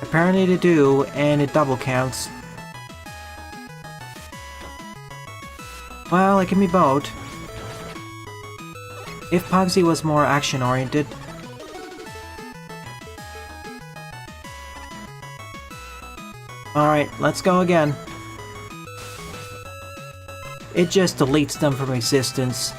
Apparently they do, and it double counts. Well, it can be both. If Pugsy was more action-oriented. Alright, let's go again. It just deletes them from existence.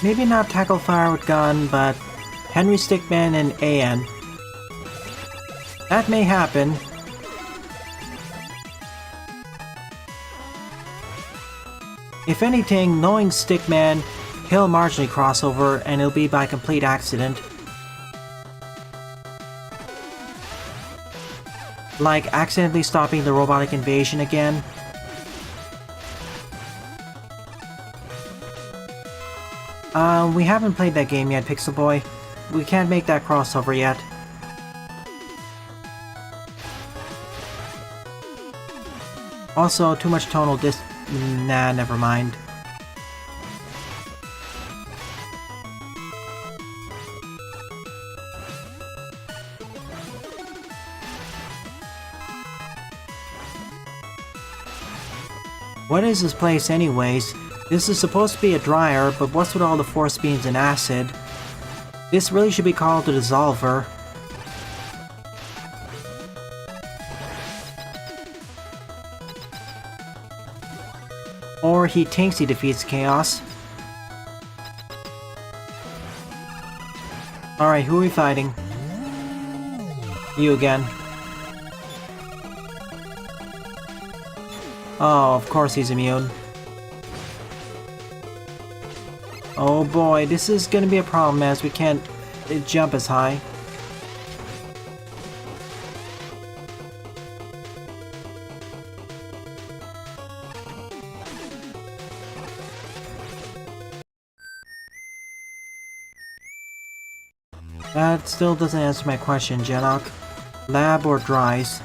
Maybe not Tackle Firewood Gun, but Henry Stickman and AN. That may happen. If anything, knowing Stickman, he'll marginally cross over, and it'll be by complete accident. Like accidentally stopping the robotic invasion again. We haven't played that game yet, Pixel Boy. We can't make that crossover yet. Also, too much tonal nah, never mind. What is this place anyways? This is supposed to be a dryer, but what's with all the force beams and acid? This really should be called a dissolver. Or he thinks he defeats chaos. Alright, who are we fighting? You again. Oh, of course he's immune. Oh boy, this is gonna be a problem as we can't jump as high. That still doesn't answer my question, Genok. Lab or dries?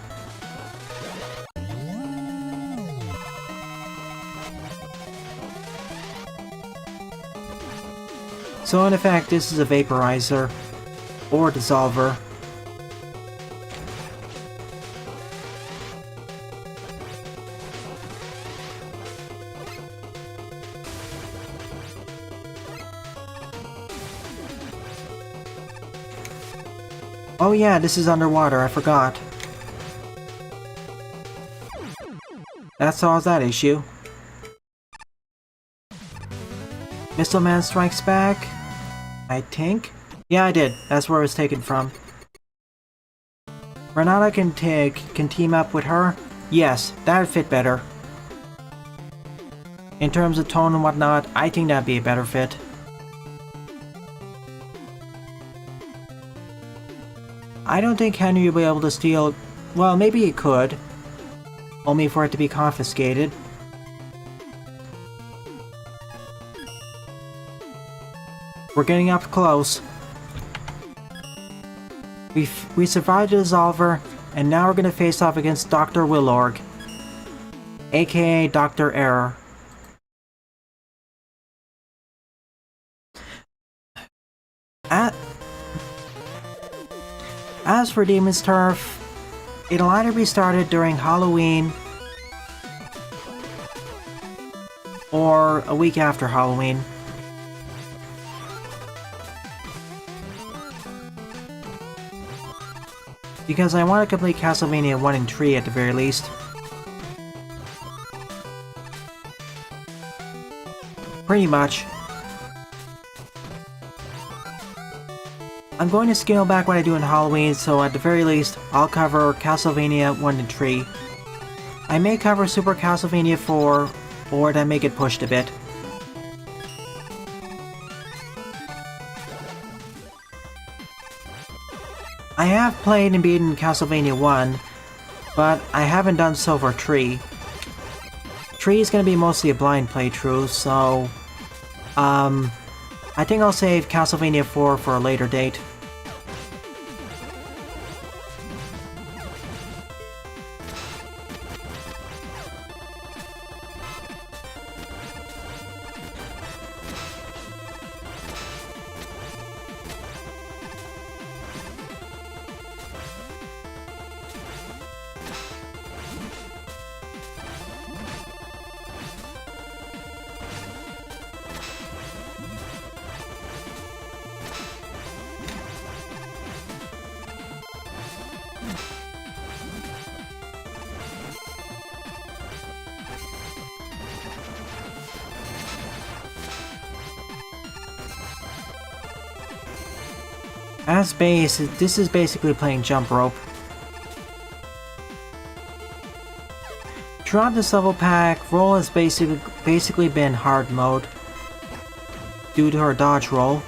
So in effect, this is a vaporizer, or dissolver. Oh yeah, this is underwater, I forgot. That solves that issue. Missile Man strikes back? I think? Yeah, I did. That's where it was taken from. Renata can team up with her? Yes, that'd fit better. In terms of tone and whatnot, I think that'd be a better fit. I don't think Henry will be able to steal... Well, maybe he could. Only for it to be confiscated. We're getting up close. We survived the dissolver, and now we're gonna face off against Dr. Willorg, aka Dr. Error. As for Demon's Turf, it'll either be started during Halloween or a week after Halloween. Because I want to complete Castlevania 1 and 3 at the very least. Pretty much. I'm going to scale back what I do in Halloween, so at the very least, I'll cover Castlevania 1 and 3. I may cover Super Castlevania 4, or then make it pushed a bit. I have played and beaten Castlevania 1, but I haven't done so for 3. 3 is going to be mostly a blind playthrough, so... I think I'll save Castlevania 4 for a later date. As base, this is basically playing jump rope. Throughout this level pack, roll has basically been hard mode due to her dodge roll.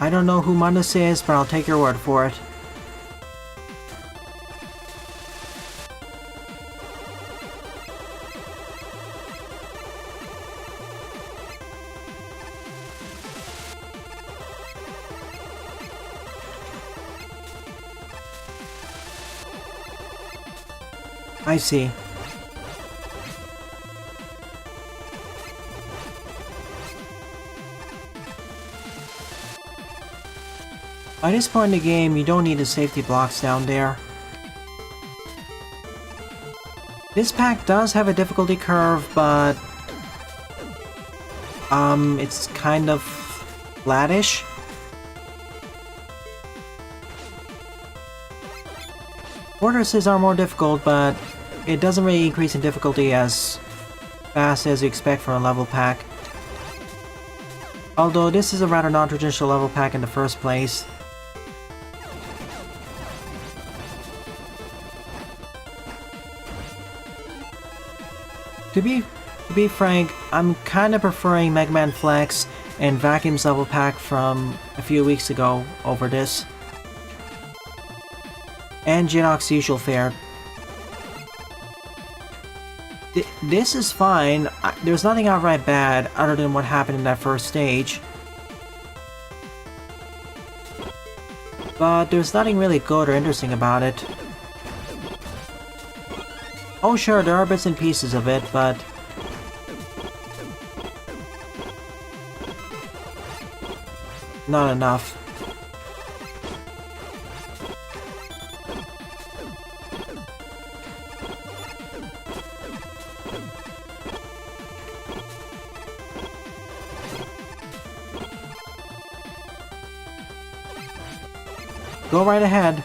I don't know who Mundus is, but I'll take your word for it. I see. By this point in the game, you don't need the safety blocks down there. This pack does have a difficulty curve, but it's kind of flattish. Fortresses are more difficult, but it doesn't really increase in difficulty as fast as you expect from a level pack. Although this is a rather non-traditional level pack in the first place. To be frank, I'm kinda preferring Mega Man Flex and Vacuum's level pack from a few weeks ago over this. And Jinox's usual fare. This is fine. There's nothing outright bad other than what happened in that first stage. But there's nothing really good or interesting about it. Oh sure, there are bits and pieces of it, but not enough. Go right ahead.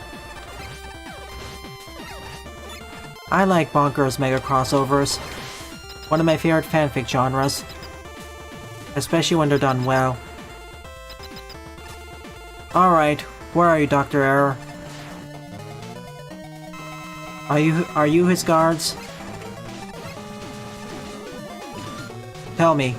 I like bonkers mega crossovers. One of my favorite fanfic genres. Especially when they're done well. Alright, where are you, Dr. Error? Are you his guards? Tell me.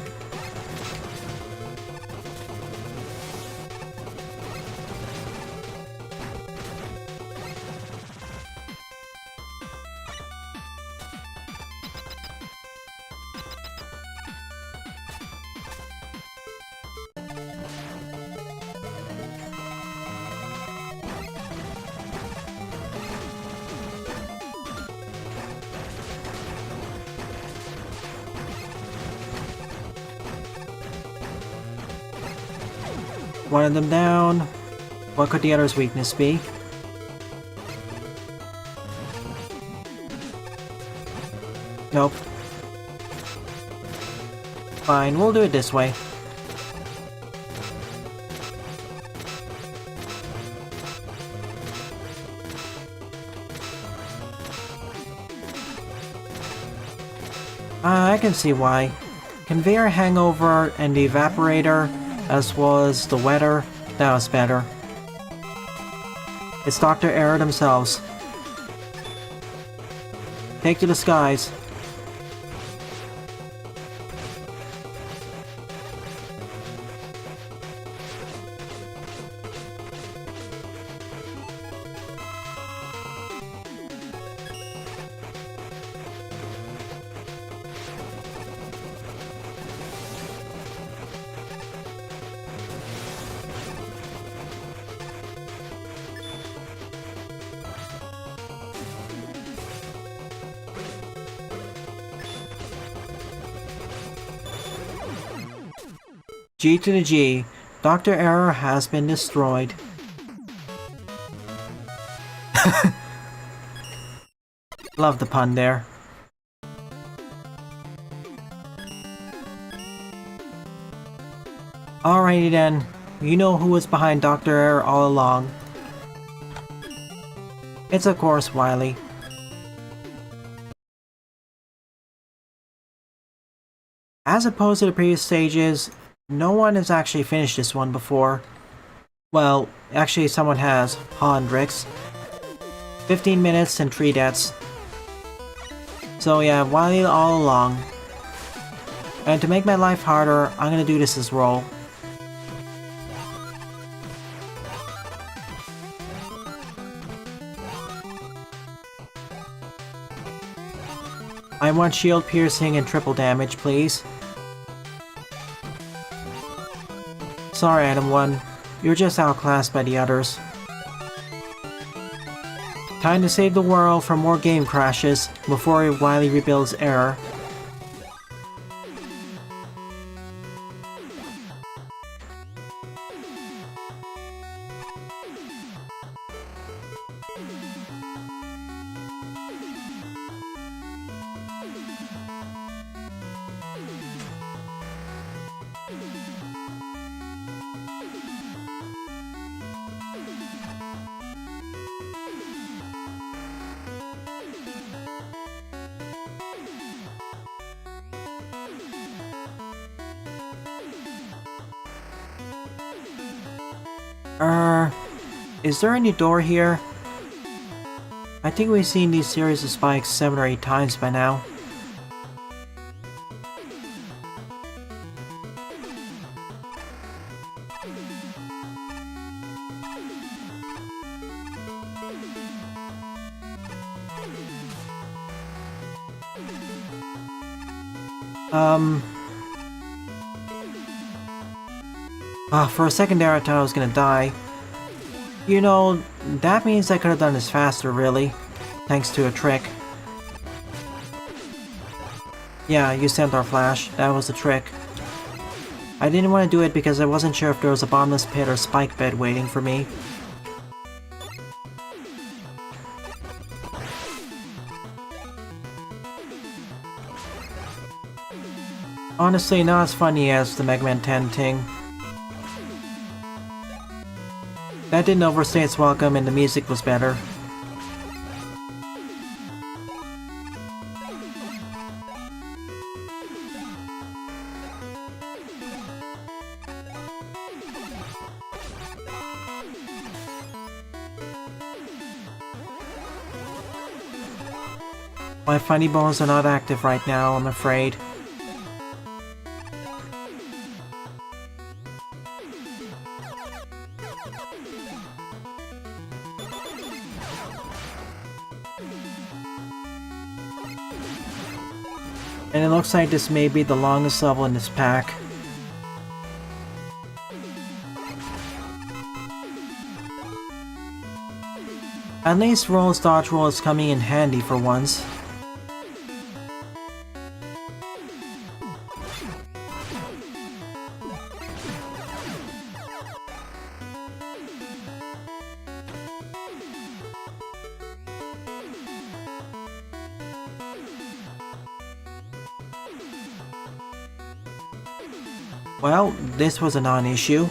One of them down. What could the other's weakness be? Nope. Fine, we'll do it this way. I can see why. Conveyor hangover and the evaporator, as well as the wetter, that was better. It's Dr. Error themselves. Take to the skies. G to the G. Dr. Error has been destroyed. Love the pun there. Alrighty then. You know who was behind Dr. Error all along. It's of course Wily. As opposed to the previous stages, no one has actually finished this one before. Well, actually someone has. Hendrix. 15 minutes and 3 deaths. So yeah, Wily all along. And to make my life harder, I'm gonna do this as roll. I want shield piercing and triple damage, please. Sorry, Item 1. You're just outclassed by the others. Time to save the world from more game crashes before Wily rebuilds error. Is there any door here? I think we've seen these series of spikes 7 or 8 times by now. For a second there I thought I was gonna die. You know, that means I could have done this faster, really. Thanks to a trick. Yeah, you sent our flash. That was the trick. I didn't want to do it because I wasn't sure if there was a bottomless pit or spike bed waiting for me. Honestly, not as funny as the Mega Man 10 thing. That didn't overstay its welcome and the music was better. My funny bones are not active right now, I'm afraid. And it looks like this may be the longest level in this pack. At least Roll's dodge roll is coming in handy for once. Well, this was a non-issue.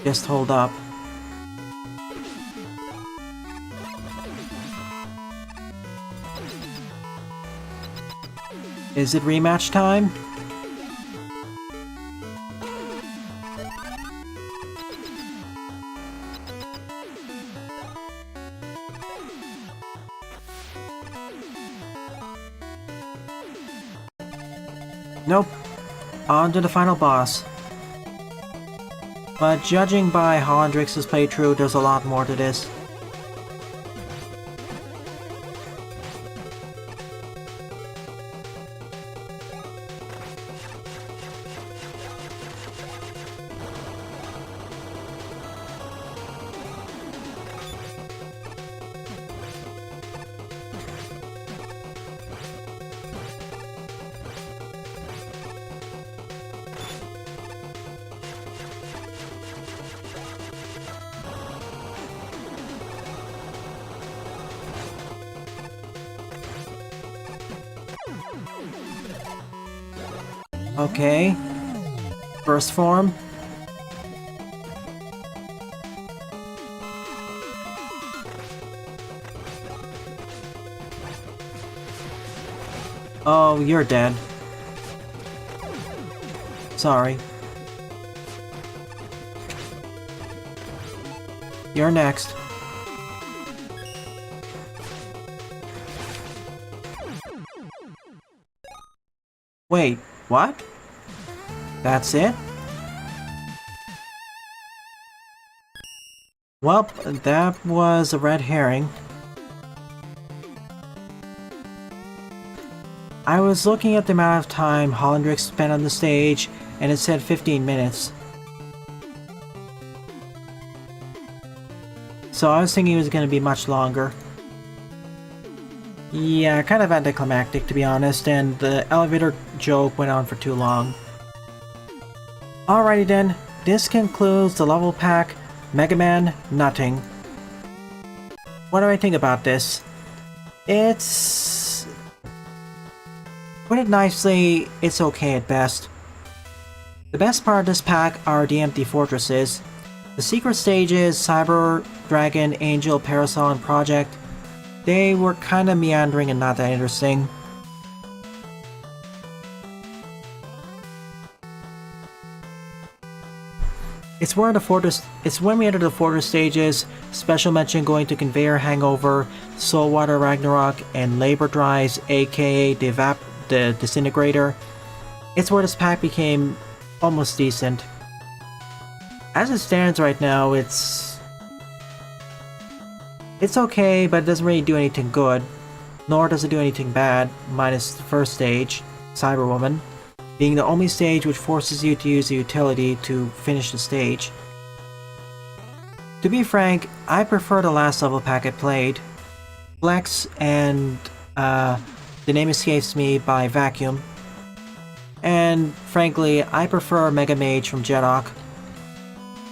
Just hold up. Is it rematch time? Nope. On to the final boss. But judging by Hollandrix's playthrough, there's a lot more to this. Okay. First form. Oh, you're dead. Sorry. You're next. Wait, what? That's it? Well, that was a red herring. I was looking at the amount of time Hollendrick spent on the stage, and it said 15 minutes. So I was thinking it was going to be much longer. Yeah, kind of anticlimactic to be honest, and the elevator joke went on for too long. Alrighty then, this concludes the level pack, Mega Man Nutting. What do I think about this? It's... put it nicely, it's okay at best. The best part of this pack are the empty fortresses. The secret stages, Cyber, Dragon, Angel, Parasol, and Project, they were kinda meandering and not that interesting. It's when we enter the fortress stages, special mention going to Conveyor Hangover, Soulwater Ragnarok, and Labor Drives, aka the Disintegrator. It's where this pack became almost decent. As it stands right now, it's okay, but it doesn't really do anything good, nor does it do anything bad, minus the first stage, Cyberwoman, being the only stage which forces you to use the utility to finish the stage. To be frank, I prefer the last level pack I played, Flex and the name escapes me by Vacuum, and frankly, I prefer Mega Mage from Jedok,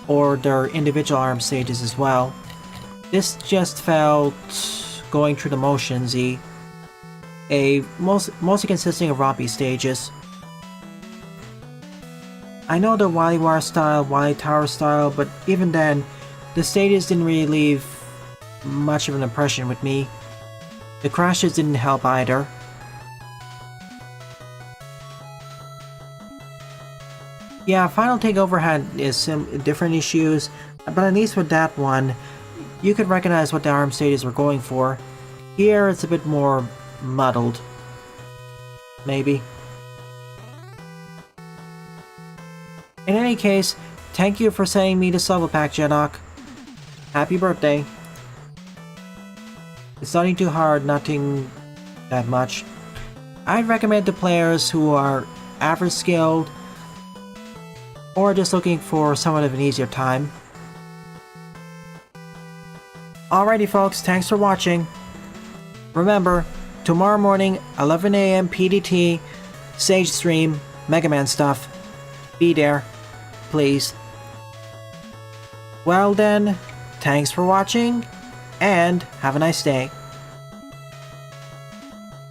or their individual ARM stages as well. This just felt going through the motions-y, mostly consisting of rompy stages. I know the Wily War style, Wily Tower style, but even then, the stages didn't really leave much of an impression with me. The crashes didn't help either. Yeah, Final Takeover had different issues, but at least with that one, you could recognize what the ARM stages were going for. Here, it's a bit more muddled. Maybe. In any case, thank you for sending me this level pack, Jedok. Happy birthday. It's nothing too hard, nothing that much. I'd recommend to players who are average skilled, or just looking for somewhat of an easier time. Alrighty folks, thanks for watching. Remember, tomorrow morning, 11 AM PDT, Sage stream, Mega Man stuff. Be there, please. Well then, thanks for watching, and have a nice day.